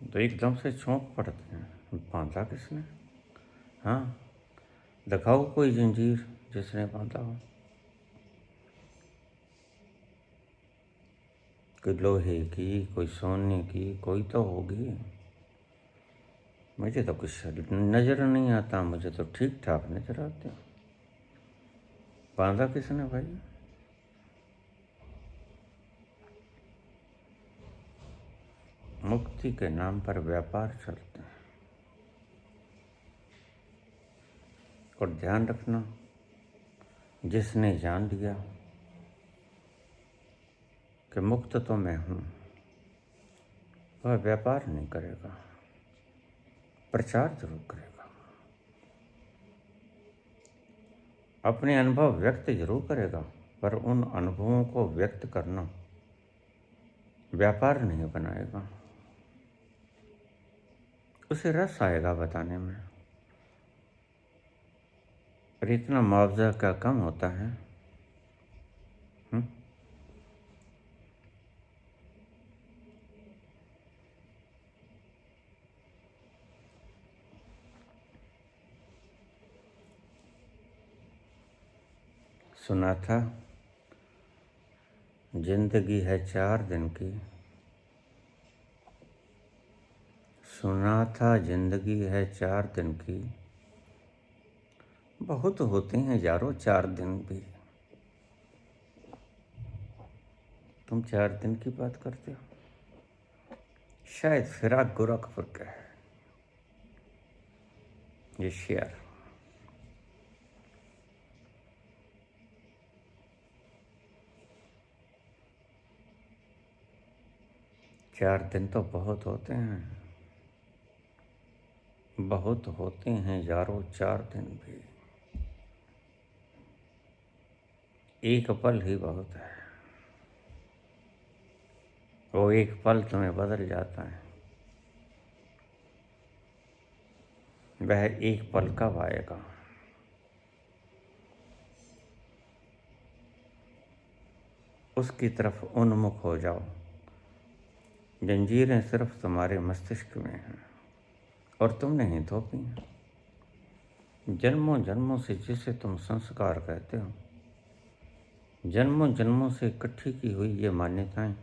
तो एकदम से चौंक पड़ते हैं, बांधा किसने? हाँ, दिखाओ कोई जंजीर जिसने बांधा हो, कोई लोहे की, कोई सोने की, कोई तो होगी। मुझे तो कुछ नज़र नहीं आता, मुझे तो ठीक ठाक नज़र आते हैं। बांधा किसने भाई? मुक्ति के नाम पर व्यापार चलते हैं। और ध्यान रखना, जिसने जान लिया कि मुक्त तो मैं हूँ, वह व्यापार नहीं करेगा, प्रचार जरूर करेगा, अपने अनुभव व्यक्त जरूर करेगा, पर उन अनुभवों को व्यक्त करना व्यापार नहीं बनाएगा। उसे रस आएगा बताने में, पर इतना मुआवजा क्या कम होता है? सुना था जिंदगी है 4 दिन की, सुना था जिंदगी है 4 दिन की, बहुत होते हैं यारो 4 दिन भी। तुम 4 दिन की बात करते हो, शायद फिराक गोरखपुर का है ये शेर। चार दिन तो बहुत होते हैं, बहुत होते हैं यारो 4 दिन भी। एक पल ही बहुत है, वो एक पल तुम्हें बदल जाता है। वह एक पल कब आएगा? उसकी तरफ उन्मुख हो जाओ। जंजीरें सिर्फ तुम्हारे मस्तिष्क में हैं और तुमने ही थोपी हैं। जन्मों जन्मों से जिसे तुम संस्कार कहते हो, जन्मों जन्मों से इकट्ठी की हुई ये मान्यताएं,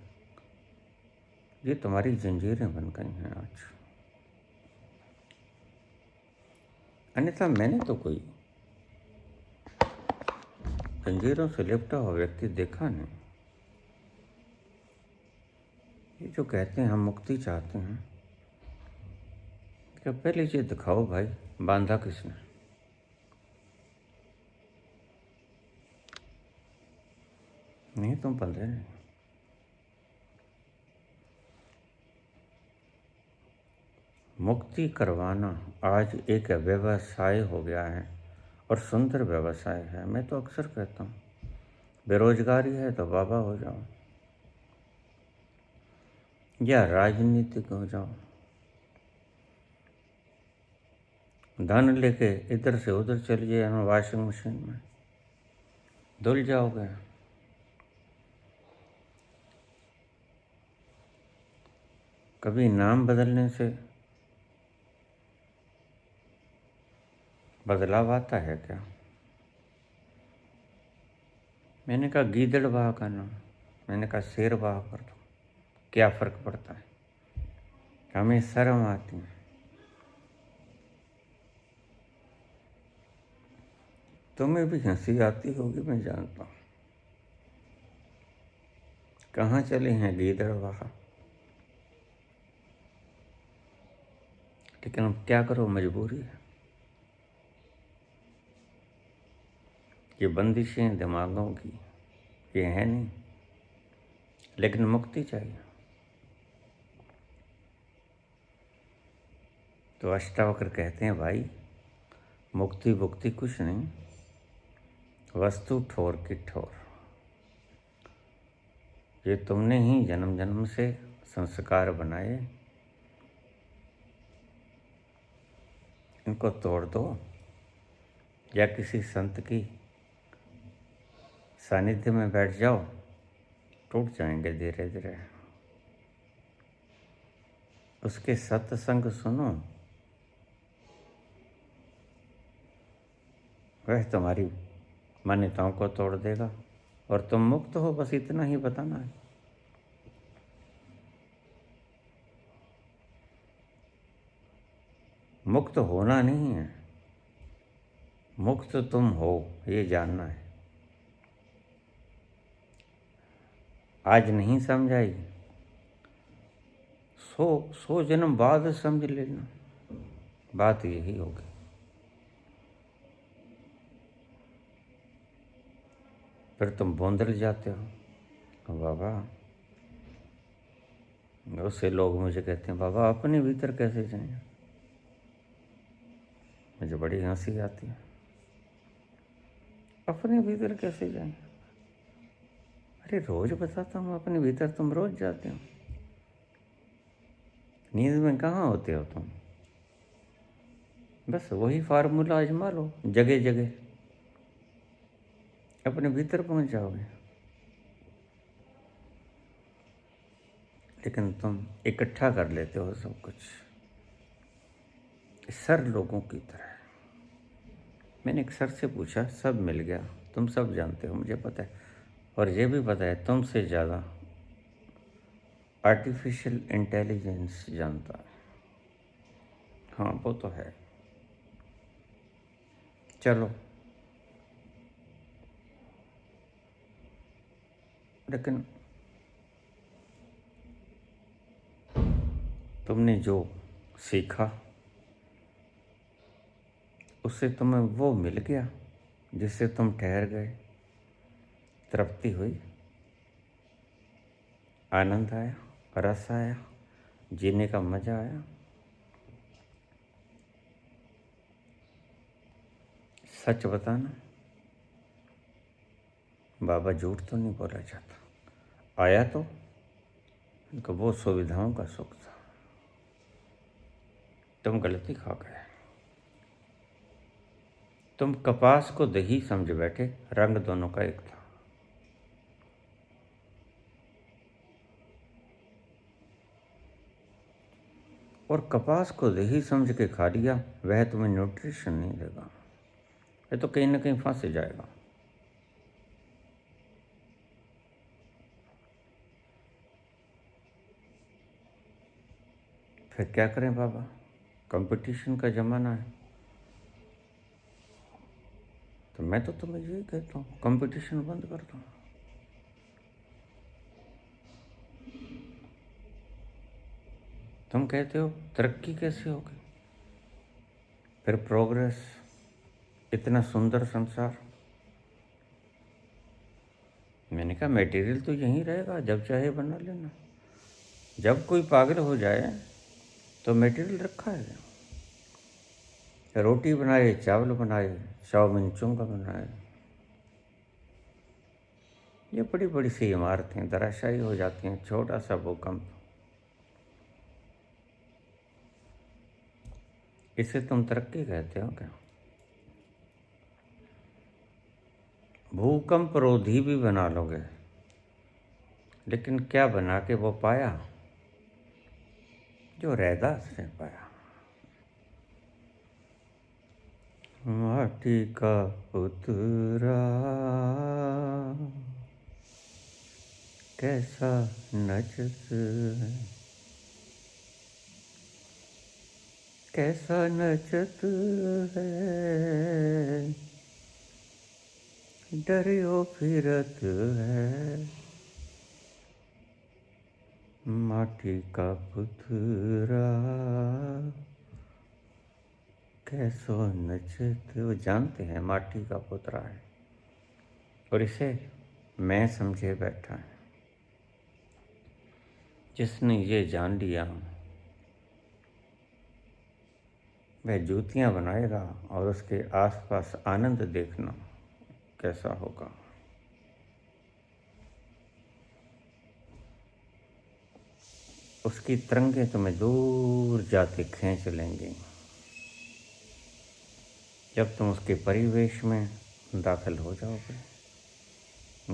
ये तुम्हारी जंजीरें बन गई हैं आज। अन्यथा मैंने तो कोई जंजीरों से लिपटा हुआ व्यक्ति देखा नहीं। ये जो कहते हैं हम मुक्ति चाहते हैं, क्या पहले ये दिखाओ भाई, बांधा किसने? नहीं, तुम बंधे नहीं। मुक्ति करवाना आज एक व्यवसाय हो गया है और सुंदर व्यवसाय है। मैं तो अक्सर कहता हूँ, बेरोजगारी है तो बाबा हो जाओ या राजनीतिक हो जाओ, धन लेके इधर से उधर चलिए वॉशिंग मशीन में, धुल जाओगे। कभी नाम बदलने से बदलाव आता है क्या? मैंने कहा गीदड़बाह का नाम, मैंने कहा शेरबाह कर दो, क्या फ़र्क पड़ता है? हमें शर्म आती है। तुम्हें भी हंसी आती होगी, मैं जानता हूँ। कहाँ चले हैं गीदड़बाह? लेकिन अब क्या करो, मजबूरी है। ये बंदिशें दिमागों की ये है नहीं, लेकिन मुक्ति चाहिए। तो अष्टावक्र कहते हैं भाई, मुक्ति भुक्ति कुछ नहीं, वस्तु ठोर की ठोर। ये तुमने ही जन्म जन्म से संस्कार बनाए, इनको तोड़ दो या किसी संत की सानिध्य में बैठ जाओ, टूट जाएंगे धीरे धीरे। उसके सत्संग सुनो, वह तुम्हारी मान्यताओं को तोड़ देगा और तुम मुक्त हो। बस इतना ही बताना है। मुक्त होना नहीं है, मुक्त तुम हो ये जानना है। आज नहीं समझाई, 100 जन्म बाद समझ लेना। बात यही होगी। फिर तुम बोंदल जाते हो। बाबा, उससे लोग मुझे कहते हैं बाबा अपने भीतर कैसे जाएं। मुझे बड़ी हंसी आती है, अपने भीतर कैसे जाएं। अरे रोज बताता हूँ अपने भीतर तुम रोज जाते हो, नींद में कहाँ होते हो तुम। बस वही फार्मूला आजमा लो, जगह जगह अपने भीतर पहुँच जाओगे। लेकिन तुम इकट्ठा कर लेते हो सब कुछ, सर लोगों की तरह। मैंने एक सर से पूछा, सब मिल गया, तुम सब जानते हो, मुझे पता है, और ये भी पता है तुमसे ज़्यादा आर्टिफिशियल इंटेलिजेंस जानता है। हाँ वो तो है। चलो, लेकिन तुमने जो सीखा उससे तुम्हें वो मिल गया जिससे तुम ठहर गए, तृप्ति हुई, आनंद आया, रस आया, जीने का मज़ा आया। सच बताना, बाबा झूठ तो नहीं बोला जाता। आया तो वो सुविधाओं का सुख था, तुम गलती खा गए। तुम कपास को दही समझ बैठे, रंग दोनों का एक था। और कपास को दही समझ के खा लिया, वह तुम्हें न्यूट्रिशन नहीं देगा, ये तो कहीं ना कहीं फंस जाएगा। फिर क्या करें बाबा, कंपटीशन का ज़माना है। तो मैं तो तुम्हें यही कहता हूँ, कंपटीशन बंद कर दो। तुम कहते हो तरक्की कैसे होगी, फिर प्रोग्रेस, इतना सुंदर संसार। मैंने कहा मटेरियल तो यहीं रहेगा, जब चाहे बना लेना। जब कोई पागल हो जाए तो मटेरियल रखा है, रोटी बनाए, चावल बनाए, चाउमीन चुंगा बनाए, ये बड़ी बड़ी सी इमारतें धराशायी हो जाती हैं, छोटा सा भूकंप। इसे तुम तरक्की कहते हो क्या? भूकंप रोधी भी बना लोगे, लेकिन क्या बना के वो पाया जो रैदास ने पाया। माटी का पुतरा कैसा नचत है, कैसा नचत है, डरियो फिरत है। माटी का पुतरा कैसो नचत, वो जानते हैं माटी का पुतरा है, और इसे मैं समझे बैठा है। जिसने ये जान लिया वह जूतियाँ बनाएगा, और उसके आसपास आनंद देखना कैसा होगा। उसकी तरंगे तुम्हें दूर जाके खींच लेंगी। जब तुम उसके परिवेश में दाखिल हो जाओगे,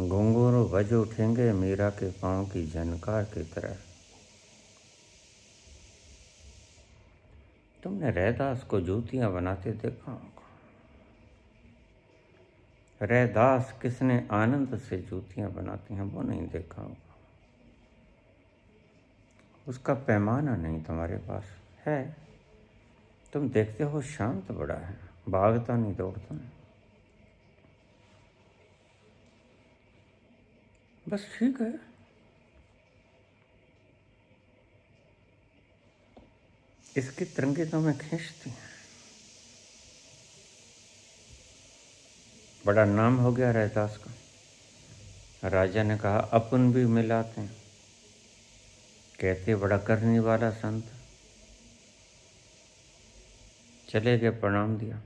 घुंघरू बज उठेंगे मीरा के पाँव की झनकार की तरह। तुमने रैदास को जूतियाँ बनाते देखा होगा। रैदास किसने आनंद से जूतियाँ बनाती हैं वो नहीं देखा होगा। उसका पैमाना नहीं तुम्हारे पास है। तुम देखते हो शांत बड़ा है, भागता नहीं, दौड़ता नहीं। बस ठीक है। इसकी तरंगे तो मैं खींचती हैं। बड़ा नाम हो गया रैदास का, राजा ने कहा अपन भी मिलाते हैं। कहते बड़ा करने वाला संत। चले गए, प्रणाम दिया।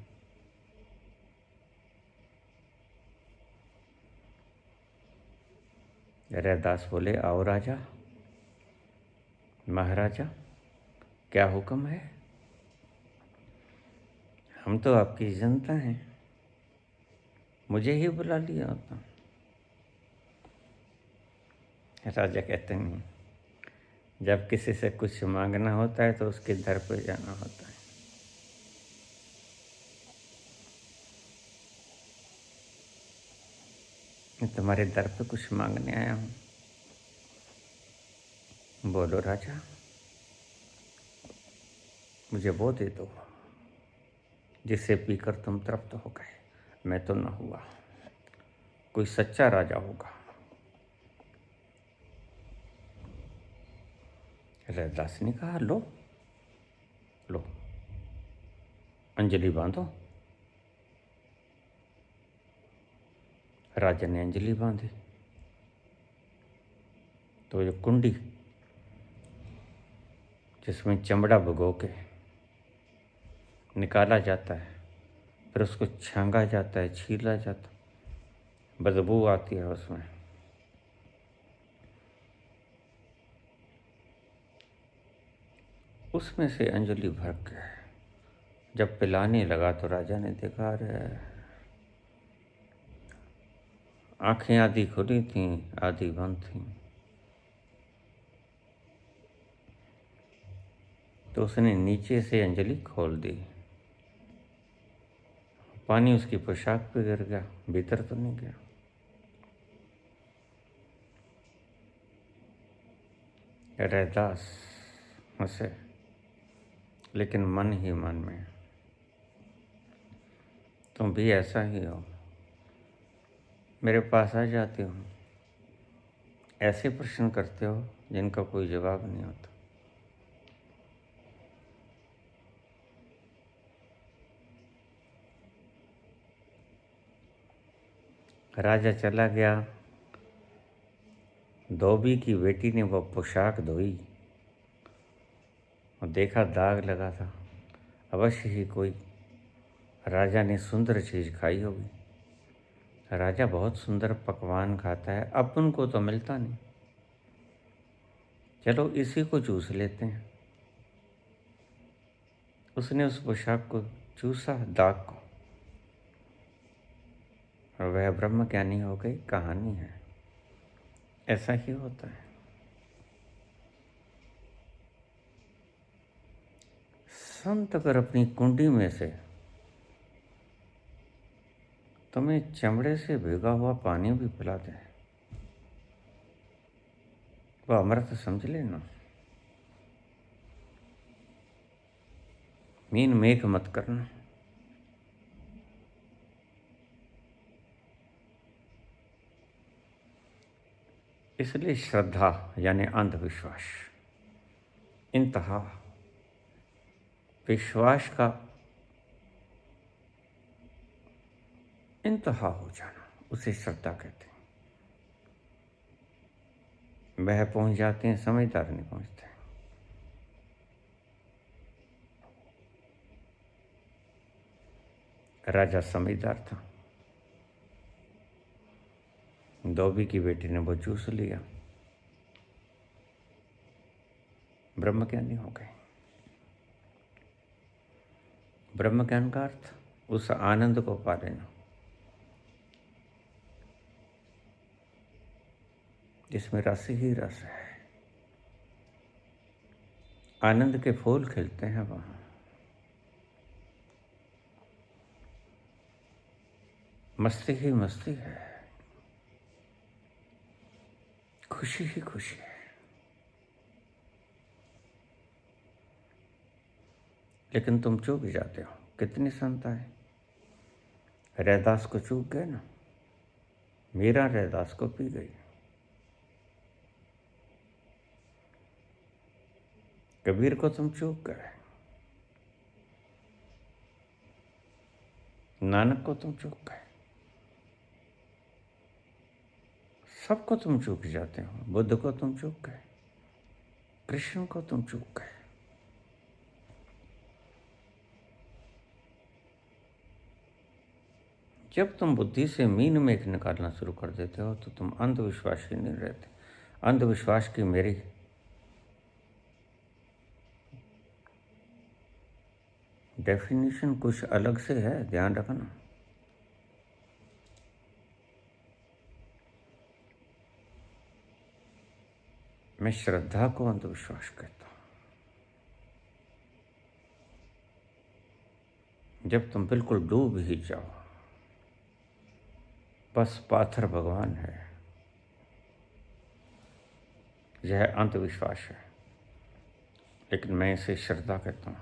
रैदास बोले आओ राजा, महाराजा क्या हुक्म है? हम तो आपकी जनता हैं, मुझे ही बुला लिया होता। राजा कहते नहीं, जब किसी से कुछ मांगना होता है तो उसके दर पे जाना होता है। मैं तुम्हारे दर पे कुछ मांगने आया हूँ। बोलो राजा, मुझे वो दे दो जिसे पीकर तुम तृप्त हो गए। मैं तो न हुआ, कोई सच्चा राजा होगा। रैदास ने कहा लो लो, अंजलि बांधो। राजा ने अंजलि बांधी तो ये कुंडी जिसमें चमड़ा भिगो के निकाला जाता है, फिर उसको छांगा जाता है, छीला जाता है, बदबू आती है उसमें। उसमें से अंजलि भर के जब पिलाने लगा तो राजा ने देखा, अरे आंखें आधी खुली थीं, आधी बंद थीं। तो उसने नीचे से अंजलि खोल दी। पानी उसकी पोशाक पे गिर गया, भीतर तो नहीं गया। रैदास हंसे, लेकिन मन ही मन में, तुम भी ऐसा ही हो। मेरे पास आ जाते हो, ऐसे प्रश्न करते हो जिनका कोई जवाब नहीं होता। राजा चला गया। धोबी की बेटी ने वो पोशाक धोई और देखा दाग लगा था। अवश्य ही कोई राजा ने सुंदर चीज़ खाई होगी। राजा बहुत सुंदर पकवान खाता है, अपन को तो मिलता नहीं, चलो इसी को चूस लेते हैं। उसने उस पोशाक को चूसा, दाग को, और वह ब्रह्म ज्ञानी हो गई। कहानी है, ऐसा ही होता है। संत अगर अपनी कुंडी में से तुम्हें चमड़े से भिगा हुआ पानी भी पिला दे, वह अमृत समझ लेना। मीन मेघ मत करना। इसलिए श्रद्धा यानी अंधविश्वास, इंतहा विश्वास का इंतहा हो जाना, उसे श्रद्धा कहते हैं। वह पहुंच जाते हैं, समझदार नहीं पहुंचते। राजा समझदार था। धोबी की बेटी ने वो चूस लिया, ब्रह्म ज्ञानी हो गए। ब्रह्म ज्ञान का अर्थ उस आनंद को पा लेना जिसमें रस ही रस है। आनंद के फूल खिलते हैं वहां। मस्ती ही मस्ती है, खुशी ही खुशी है। लेकिन तुम चूक जाते हो। कितनी संत है, रैदास को चूक गए ना। मीरा रैदास को पी गई। कबीर को तुम चूक गए, नानक को तुम चूक गए। सबको तुम चूक जाते हो। बुद्ध को तुम चूक गए, कृष्ण को तुम चूक गए। जब तुम बुद्धि से मीन मेख निकालना शुरू कर देते हो तो तुम अंधविश्वासी नहीं रहते। अंधविश्वास की मेरी डेफिनेशन कुछ अलग से है, ध्यान रखना। मैं श्रद्धा को अंधविश्वास कहता हूं। जब तुम बिल्कुल डूब ही जाओ, बस पाथर भगवान है, यह अंधविश्वास है, लेकिन मैं इसे श्रद्धा कहता हूं।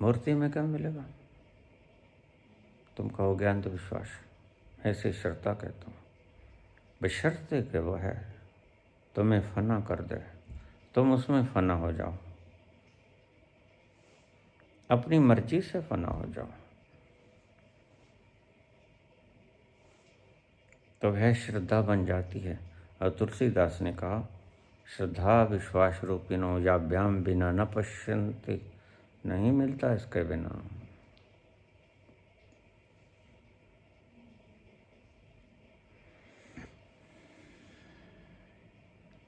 मूर्ति में क्या मिलेगा? तुम कहोगे अंधविश्वास, मैं इसे श्रद्धा कहता हूं। बशर्ते कि वह है तुम्हें फना कर दे, तुम उसमें फना हो जाओ, अपनी मर्जी से फना हो जाओ, तो वह श्रद्धा बन जाती है। और तुलसीदास ने कहा, श्रद्धा विश्वास रूपिणो याभ्याम बिना न पश्यन्ति, नहीं मिलता इसके बिना।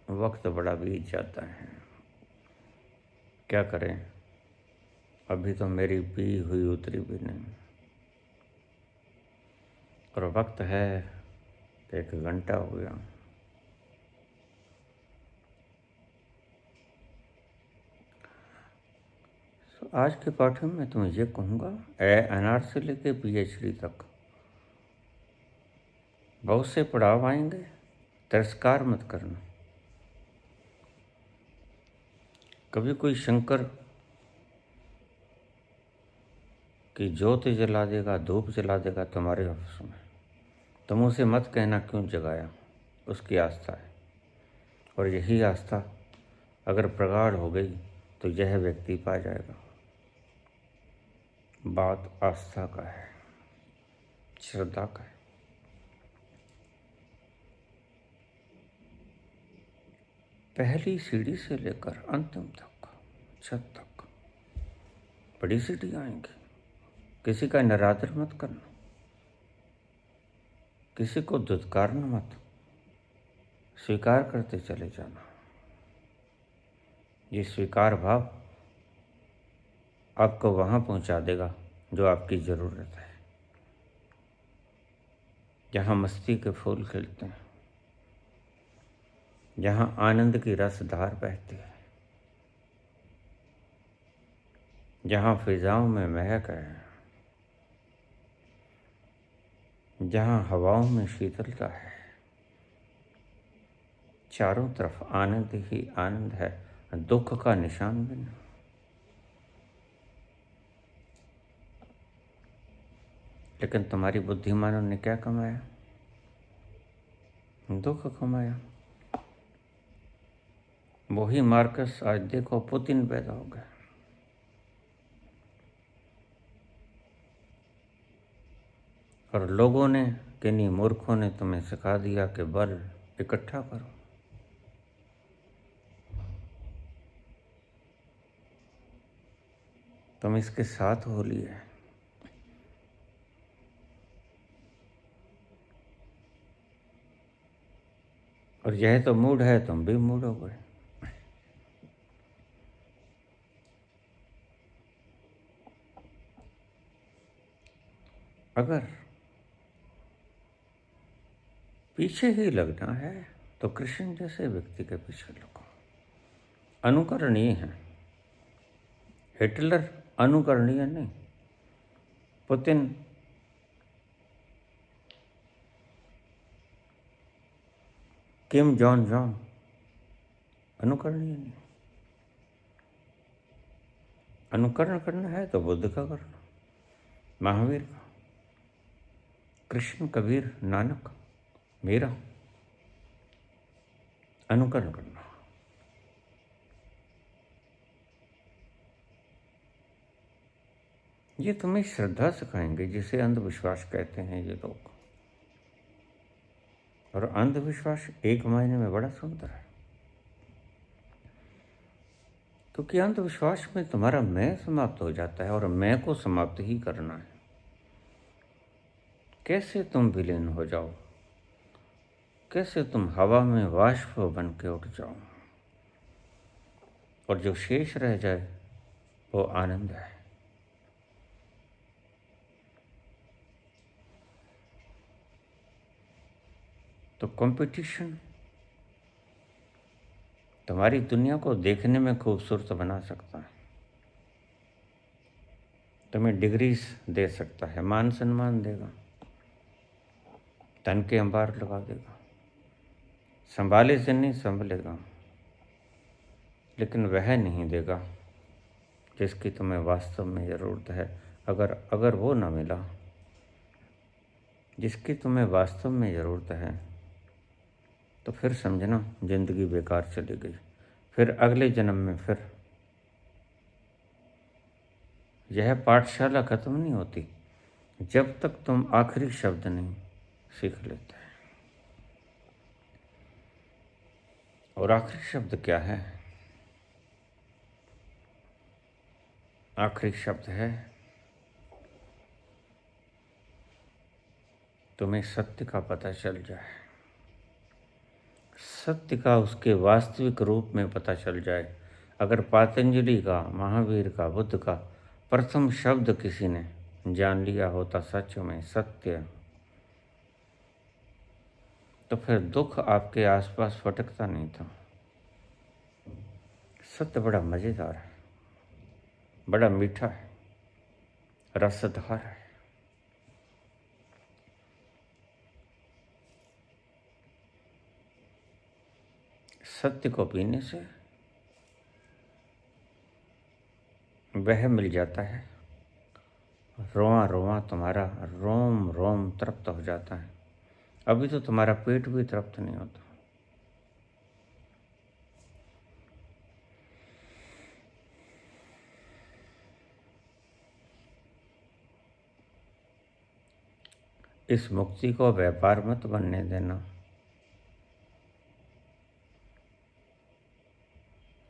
वक्त बड़ा बीत जाता है, क्या करें? अभी तो मेरी पी हुई उतरी भी नहीं, और वक्त है 1 घंटा हो गया। आज के पाठ्यक्रम में तुम्हें ये कहूँगा, NR से लेके PhD तक बहुत से पड़ाव आएंगे, तिरस्कार मत करना। कभी कोई शंकर की ज्योति जला देगा, धूप जला देगा तुम्हारे ऑफिस में, तुम उसे मत कहना क्यों जगाया, उसकी आस्था है। और यही आस्था अगर प्रगाढ़ हो गई तो यह व्यक्ति पा जाएगा। बात आस्था का है, श्रद्धा का है। पहली सीढ़ी से लेकर अंतिम तक, छत तक बड़ी सीढ़ी आएंगी। किसी का निरादर मत करना, किसी को दुत्कारना मत, स्वीकार करते चले जाना। ये स्वीकार भाव आपको वहाँ पहुँचा देगा जो आपकी ज़रूरत है, जहाँ मस्ती के फूल खिलते हैं, जहाँ आनंद की रसधार बहती है, जहाँ फिजाओं में महक है, जहाँ हवाओं में शीतलता है, चारों तरफ आनंद ही आनंद है, दुख का निशान भी नहीं। लेकिन तुम्हारी बुद्धिमानों ने क्या कमाया? दुख कमाया। वही मार्कस आज देखो पुतिन पैदा हो गया। और लोगों ने, किन्हीं मूर्खों ने तुम्हें सिखा दिया कि बल इकट्ठा करो। तुम इसके साथ हो लिए। और यह तो मूड है, तुम भी मूड हो गए। अगर पीछे ही लगना है तो कृष्ण जैसे व्यक्ति के पीछे लगो। अनुकरणीय है। हिटलर अनुकरणीय नहीं, पुतिन किम जॉन जॉन अनुकरणीय नहीं। अनुकरण करना है तो बुद्ध का करना, महावीर का, कृष्ण, कबीर, नानक, मीरा। अनुकरण करना। ये तुम्हें श्रद्धा सिखाएंगे, जिसे अंधविश्वास कहते हैं ये लोग। और अंधविश्वास एक मायने में बड़ा सुंदर है, क्योंकि अंधविश्वास में तुम्हारा मैं समाप्त हो जाता है और मैं को समाप्त ही करना है। कैसे तुम विलीन हो जाओ, कैसे तुम हवा में वाष्प बन के उठ जाओ और जो शेष रह जाए वो आनंद है। तो कंपटीशन तुम्हारी दुनिया को देखने में खूबसूरत बना सकता है, तुम्हें डिग्रीज दे सकता है, मान सम्मान देगा, धन के अंबार लगा देगा, संभाले से नहीं संभलेगा, लेकिन वह नहीं देगा जिसकी तुम्हें वास्तव में ज़रूरत है। अगर वो ना मिला जिसकी तुम्हें वास्तव में ज़रूरत है, तो फिर समझना ज़िंदगी बेकार चली गई। फिर अगले जन्म में फिर यह पाठशाला खत्म नहीं होती जब तक तुम आखिरी शब्द नहीं सीख लेते। और आखिरी शब्द क्या है? आखिरी शब्द है तुम्हें सत्य का पता चल जाए, सत्य का उसके वास्तविक रूप में पता चल जाए। अगर पतंजलि का, महावीर का, बुद्ध का प्रथम शब्द किसी ने जान लिया होता सच में सत्य, तो फिर दुख आपके आसपास फटकता नहीं था। सत्य बड़ा मज़ेदार है, बड़ा मीठा है, रसधार है। सत्य को पीने से वह मिल जाता है, रोआ रोआ तुम्हारा रोम रोम तृप्त हो जाता है। अभी तो तुम्हारा पेट भी तृप्त नहीं होता। इस मुक्ति को व्यापार मत बनने देना।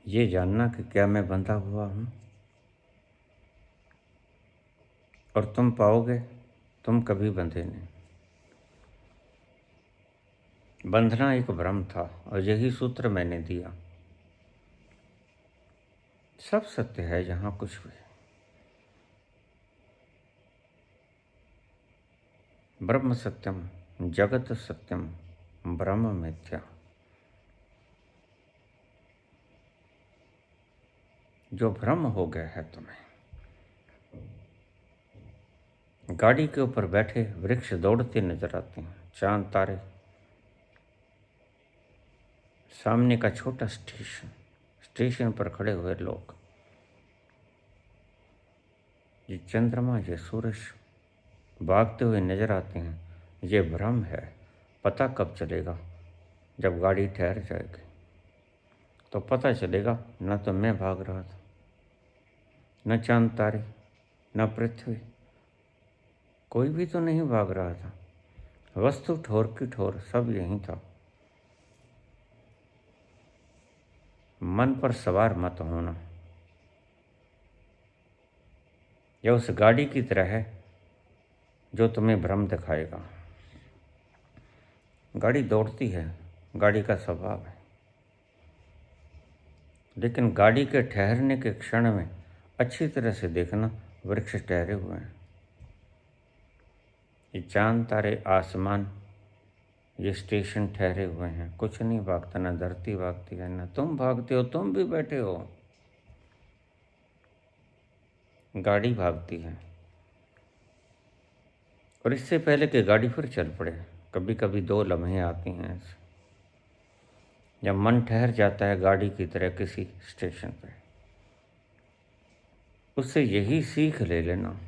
ये जानना कि क्या मैं बंधा हुआ हूँ, और तुम पाओगे तुम कभी बंधे नहीं। बंधना एक भ्रम था और यही सूत्र मैंने दिया। सब सत्य है जहाँ कुछ भी। ब्रह्म सत्यम जगत सत्यम ब्रह्म मिथ्या। जो भ्रम हो गया है तुम्हें, गाड़ी के ऊपर बैठे वृक्ष दौड़ते नजर आते हैं, चांद तारे, सामने का छोटा स्टेशन, स्टेशन पर खड़े हुए लोग, ये चंद्रमा, ये सूरज भागते हुए नजर आते हैं। ये भ्रम है। पता कब चलेगा? जब गाड़ी ठहर जाएगी तो पता चलेगा न तो मैं भाग रहा था, न चांद तारे, न पृथ्वी, कोई भी तो नहीं भाग रहा था। वस्तु ठोर की ठोर सब यहीं था। मन पर सवार मत होना। यह उस गाड़ी की तरह है जो तुम्हें भ्रम दिखाएगा। गाड़ी दौड़ती है, गाड़ी का स्वभाव है, लेकिन गाड़ी के ठहरने के क्षण में अच्छी तरह से देखना, वृक्ष ठहरे हुए हैं। ये चांद तारे, आसमान, ये स्टेशन ठहरे हुए हैं। कुछ नहीं भागता, ना धरती भागती है, ना तुम भागते हो, तुम भी बैठे हो। गाड़ी भागती है। और इससे पहले कि गाड़ी फिर चल पड़े, कभी कभी 2 लम्हे आती हैं ऐसे, जब मन ठहर जाता है गाड़ी की तरह किसी स्टेशन पे। उससे यही सीख ले लेना।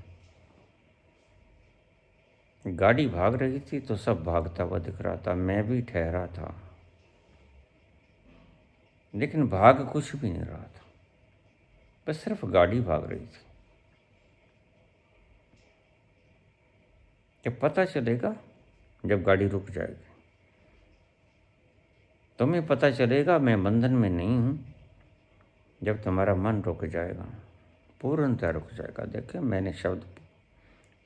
गाड़ी भाग रही थी तो सब भागता हुआ दिख रहा था, मैं भी ठहरा था, लेकिन भाग कुछ भी नहीं रहा था, बस सिर्फ गाड़ी भाग रही थी। जब पता चलेगा, जब गाड़ी रुक जाएगी, तुम्हें पता चलेगा मैं बंधन में नहीं हूँ जब तुम्हारा मन रुक जाएगा, पूर्णतः रुक जाएगा। देखिए मैंने शब्द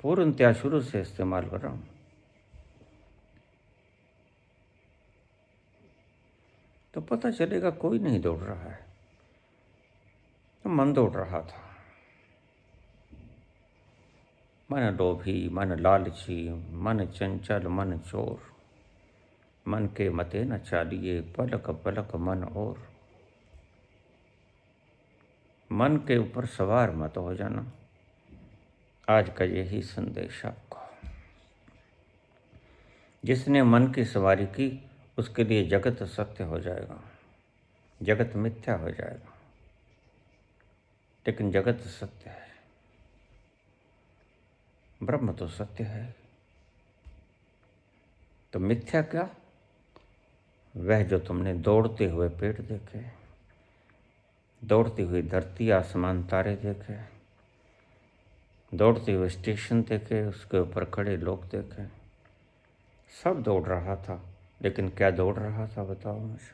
पूर्णतः शुरू से इस्तेमाल कर रहा हूँ। तो पता चलेगा कोई नहीं दौड़ रहा है, तो मन दौड़ रहा था। मन लोभी, मन लालची, मन चंचल, मन चोर, मन के मते न चालिए, पलक पलक मन और। मन के ऊपर सवार मत हो जाना, आज का यही संदेश आपको। जिसने मन की सवारी की उसके लिए जगत सत्य हो जाएगा, जगत मिथ्या हो जाएगा, लेकिन जगत सत्य है, ब्रह्म तो सत्य है। तो मिथ्या क्या? वह जो तुमने दौड़ते हुए पेड़ देखे, दौड़ती हुई धरती आसमान तारे देखे, दौड़ते हुए स्टेशन देखे, उसके ऊपर खड़े लोग देखे, सब दौड़ रहा था, लेकिन क्या दौड़ रहा था बताओ मुझे?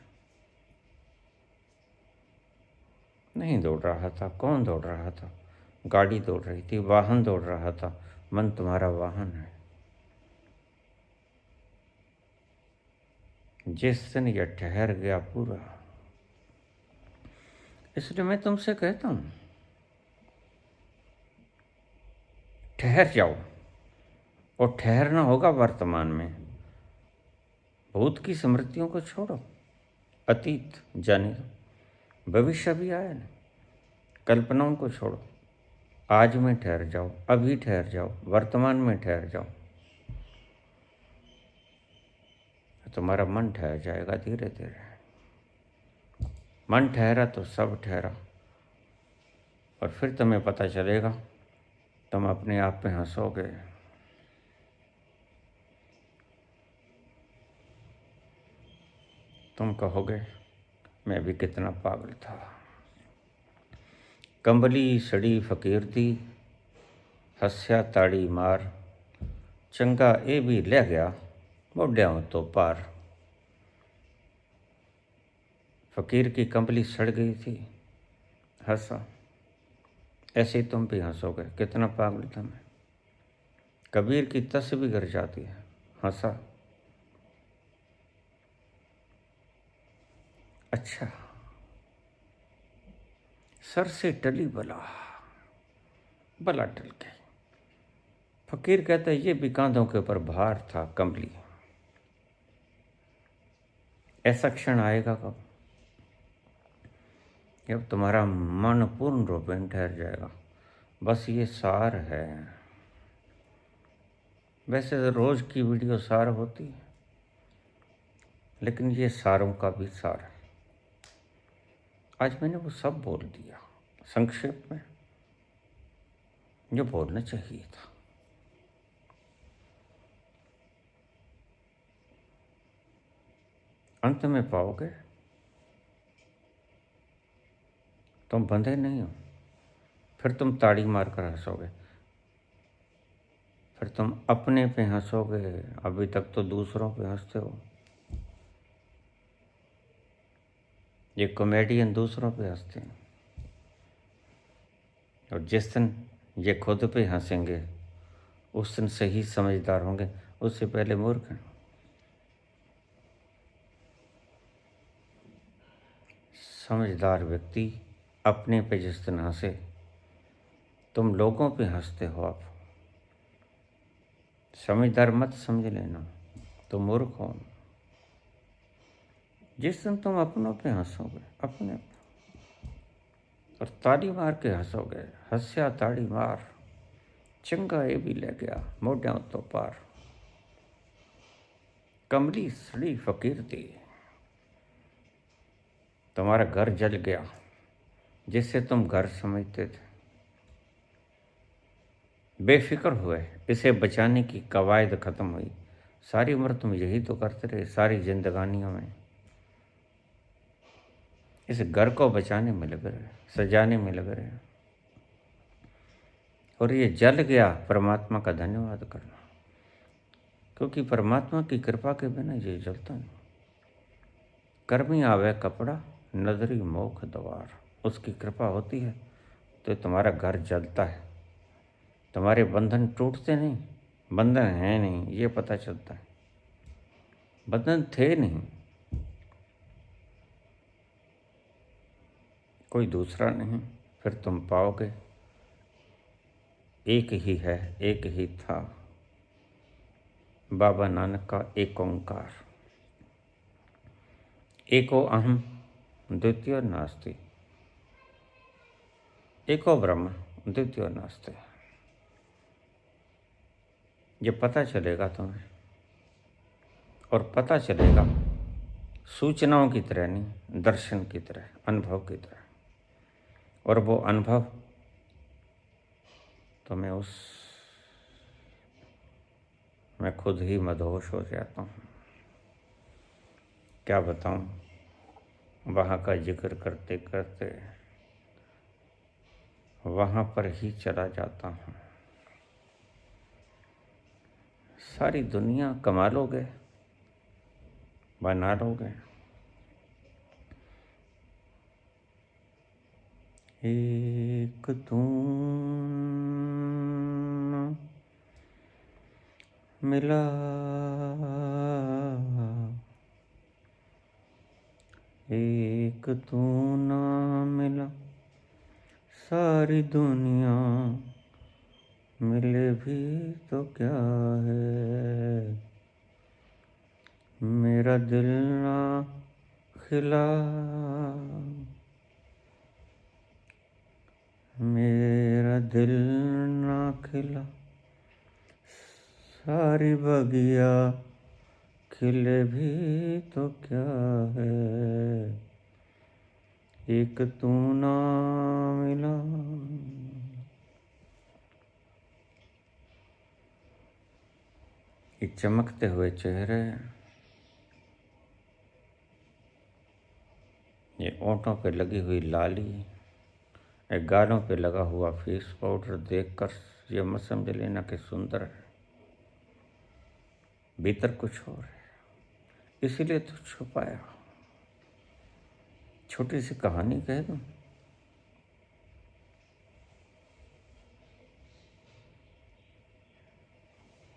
नहीं दौड़ रहा था। कौन दौड़ रहा था? गाड़ी दौड़ रही थी, वाहन दौड़ रहा था। मन तुम्हारा वाहन है। जिस दिन यह ठहर गया पूरा, इसलिए मैं तुमसे कहता हूं ठहर जाओ। और ठहरना होगा वर्तमान में। भूत की स्मृतियों को छोड़ो, अतीत जाने दो, भविष्य भी आया ना, कल्पनाओं को छोड़ो, आज में ठहर जाओ, अभी ठहर जाओ, वर्तमान में ठहर जाओ। तुम्हारा मन ठहर जाएगा धीरे धीरे। मन ठहरा तो सब ठहरा। और फिर तुम्हें पता चलेगा, तुम अपने आप पे हंसोगे। तुम कहोगे मैं भी कितना पागल था। कंबली सड़ी फकीर दी, हस्या ताड़ी मार, चंगा ए भी ले गया मोड्या तो पार। फकीर की कंबली सड़ गई थी, हंसा। ऐसे ही तुम भी हंसोगे, कितना पागल था मैं। कबीर की तस भी गिर जाती है, हंसा। अच्छा, सर से टली बला, बला टल गई। फकीर कहता है ये भी कांधों के ऊपर भार था, कंबली। ऐसा क्षण आएगा कब? जब तुम्हारा मन पूर्ण रूप में ठहर जाएगा। बस ये सार है। वैसे तो रोज की वीडियो सार होती है, लेकिन ये सारों का भी सार है। आज मैंने वो सब बोल दिया संक्षेप में जो बोलना चाहिए था। अंत में पाओगे तुम बंधे नहीं हो। फिर तुम ताड़ी मारकर हंसोगे, फिर तुम अपने पे हंसोगे। अभी तक तो दूसरों पे हंसते हो। ये कॉमेडियन दूसरों पे हंसते हैं, और जिस दिन ये खुद पे हंसेंगे उस दिन सही समझदार होंगे, उससे पहले मूर्ख हैं। समझदार व्यक्ति अपने पे जिस दिन हंसे, तुम लोगों पे हंसते हो। आप समझदार मत समझ लेना, तुम मूर्ख हो। जिस दिन तुम अपनों पे हंसोगे, अपने पे, और ताली मार के हंसोगे, हंस्या ताड़ी मार, चंगा ये भी ले गया मोड्या तो पार। कमली सड़ी फकीर थी, तुम्हारा घर जल गया जिससे तुम घर समझते थे। बेफिक्र हुए, इसे बचाने की कवायद खत्म हुई। सारी उम्र तुम यही तो करते रहे, सारी जिंदगानियों में इस घर को बचाने में लगे रहे, सजाने में लगे रहे, और ये जल गया। परमात्मा का धन्यवाद करना, क्योंकि परमात्मा की कृपा के बिना ये जलता नहीं। कर्मी आवे कपड़ा, नजरी मोख द्वार। उसकी कृपा होती है तो तुम्हारा घर जलता है, तुम्हारे बंधन टूटते नहीं। बंधन है नहीं ये पता चलता है, बंधन थे नहीं, कोई दूसरा नहीं। फिर तुम पाओगे एक ही है, एक ही था, बाबा नानक का एक ओंकार। एको अहम द्वितीय नास्ति, एको ब्रह्म द्वितीय नास्ति। ये पता चलेगा तुम्हें, और पता चलेगा सूचनाओं की तरह नहीं, दर्शन की तरह, अनुभव की तरह। और वो अनुभव तो मैं खुद ही मदहोश हो जाता हूँ। क्या बताऊँ, वहाँ का जिक्र करते करते वहाँ पर ही चला जाता हूँ। सारी दुनिया कमा लोगे, बना लोगे, एक तू मिला, एक तू ना मिला, सारी दुनिया मिले भी तो क्या है। मेरा दिल ना खिला, मेरा दिल ना खिला, सारी बगिया खिले भी तो क्या है। एक तू ना मिला। ये चमकते हुए चेहरे, ये ओंठों पे लगी हुई लाली, ये गालों पे लगा हुआ फेस पाउडर देखकर ये मत समझ लेना कि सुंदर है, भीतर कुछ और है, इसीलिए तो छुपाया। छोटी सी कहानी कह दूं,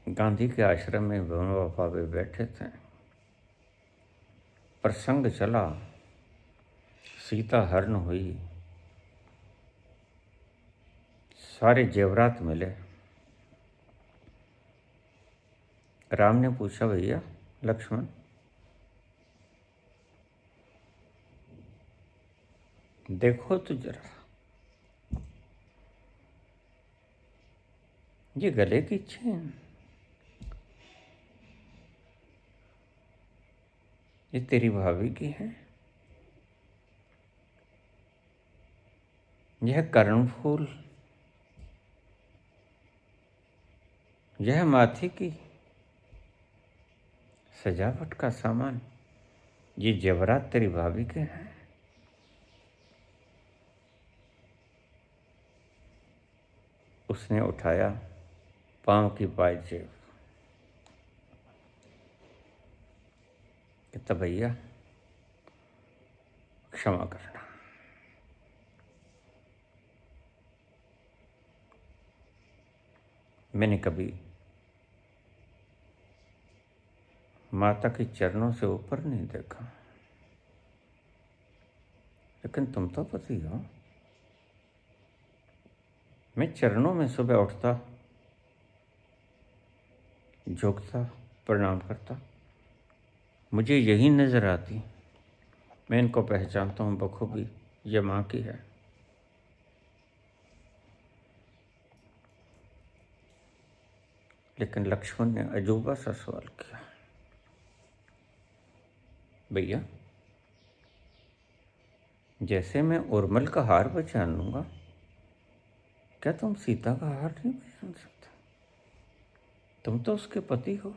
गांधी के आश्रम में विनोबा भावे बैठे थे, प्रसंग चला, सीता हरण हुई, सारे जेवरात मिले। राम ने पूछा, भैया लक्ष्मण, देखो तो जरा, ये गले की चेन, ये तेरी भाभी की है, यह कर्णफूल, यह माथे की सजावट का सामान, ये जेवरात तेरी भाभी के हैं। उसने उठाया पांव की बाजेब, कहता भैया क्षमा करना, मैंने कभी माता के चरणों से ऊपर नहीं देखा, लेकिन तुम तो पति हो। मैं चरणों में सुबह उठता, झुकता, प्रणाम करता, मुझे यही नजर आती, मैं इनको पहचानता हूँ बखूबी, ये माँ की है। लेकिन लक्ष्मण ने अजूबा सा सवाल किया, भैया जैसे मैं उर्मिल का हार पहचान लूंगा, क्या तुम सीता का हार नहीं पहचान सकते? तुम तो उसके पति हो।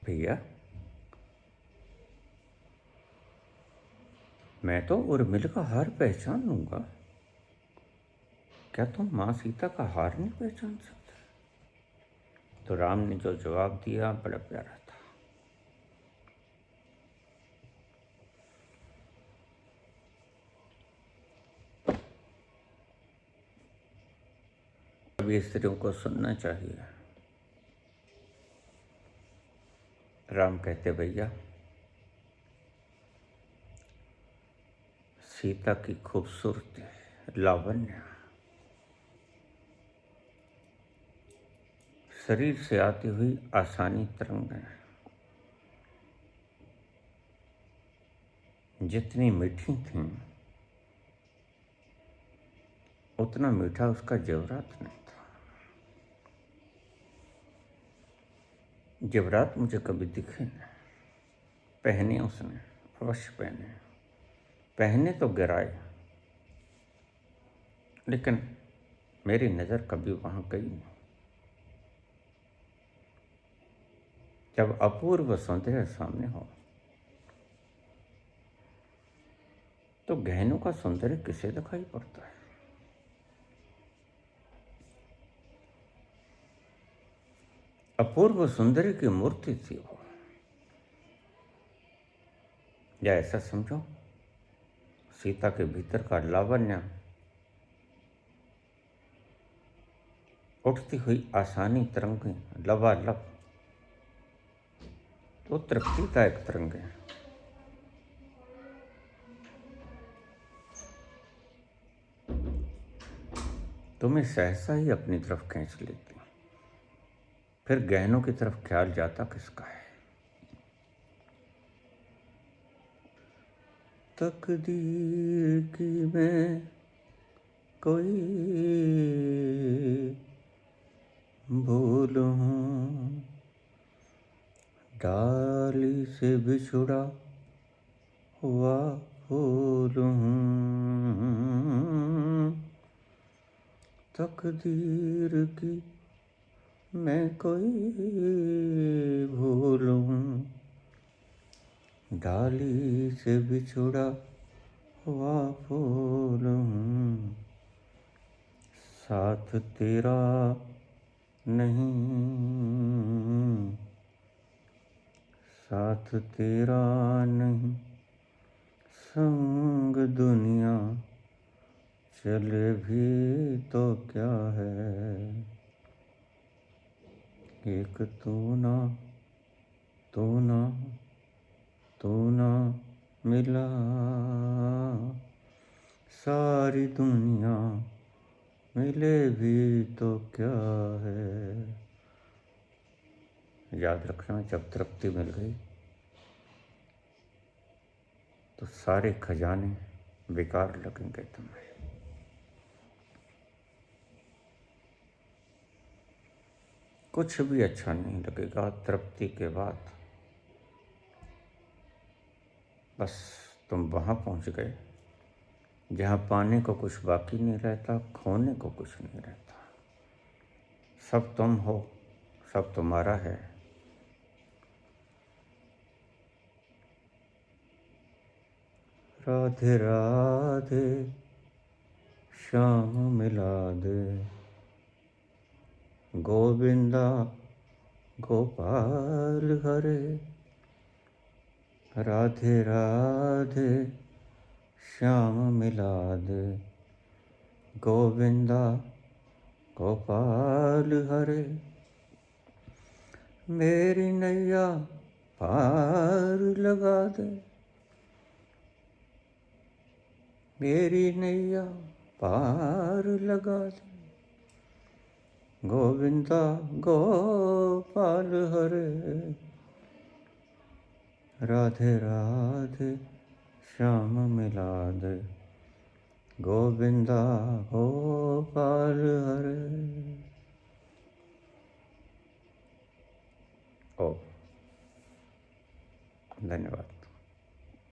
भैया मैं तो उर्मिल का हार पहचान लूंगा, क्या तुम माँ सीता का हार नहीं पहचान सकते? तो राम ने जो जवाब दिया बड़ा प्यारा था। अभी स्त्रियों को सुनना चाहिए। राम कहते, भैया सीता की खूबसूरती, लावण्य, शरीर से आती हुई आसानी तरंगें जितनी मीठी थीं, उतना मीठा उसका जेवरात नहीं था। जेवरात मुझे कभी दिखे नहीं। पहने उसने, अवश्य पहने, पहने तो गिराए, लेकिन मेरी नज़र कभी वहाँ गई नहीं। जब अपूर्व सौंदर्य सामने हो तो गहनों का सौंदर्य किसे दिखाई पड़ता है? अपूर्व सौंदर्य की मूर्ति थी वो। या ऐसा समझो, सीता के भीतर का लावण्य, उठती हुई आसानी तरंगें, लबालब, तो तृप्तिदायक तरंगें। तुम्हें सहसा ही अपनी तरफ खींच लेती। फिर गहनों की तरफ ख्याल जाता किसका है? तकदीर की मैं कोई भूल हूँ, डाली से बिछुड़ा हुआ फूल हूँ। तकदीर की मैं कोई भूल हूँ, डाली से बिछुड़ा हुआ फूल हूँ। साथ तेरा नहीं, साथ तेरा नहीं, संग दुनिया चले भी तो क्या है। एक तू ना, तू ना, तू ना मिला, सारी दुनिया मिले भी तो क्या है। याद रखना, जब तृप्ति मिल गई तो सारे खजाने बेकार लगेंगे तुम्हें। कुछ भी अच्छा नहीं लगेगा तृप्ति के बाद। बस तुम वहाँ पहुँच गए जहाँ पाने को कुछ बाकी नहीं रहता, खोने को कुछ नहीं रहता। सब तुम हो, सब तुम्हारा है। राधे राधे श्याम मिला दे, गोविंदा गोपाल हरे। राधे राधे श्याम मिला दे, गोविंदा गोपाल हरे। मेरी नैया पार लगा दे, मेरी नैया पार लगा दे, गोविंदा गोपाल हरे। राधे राधे श्याम मिला दे, गोविंदा गोपाल हरे। ओ धन्यवाद।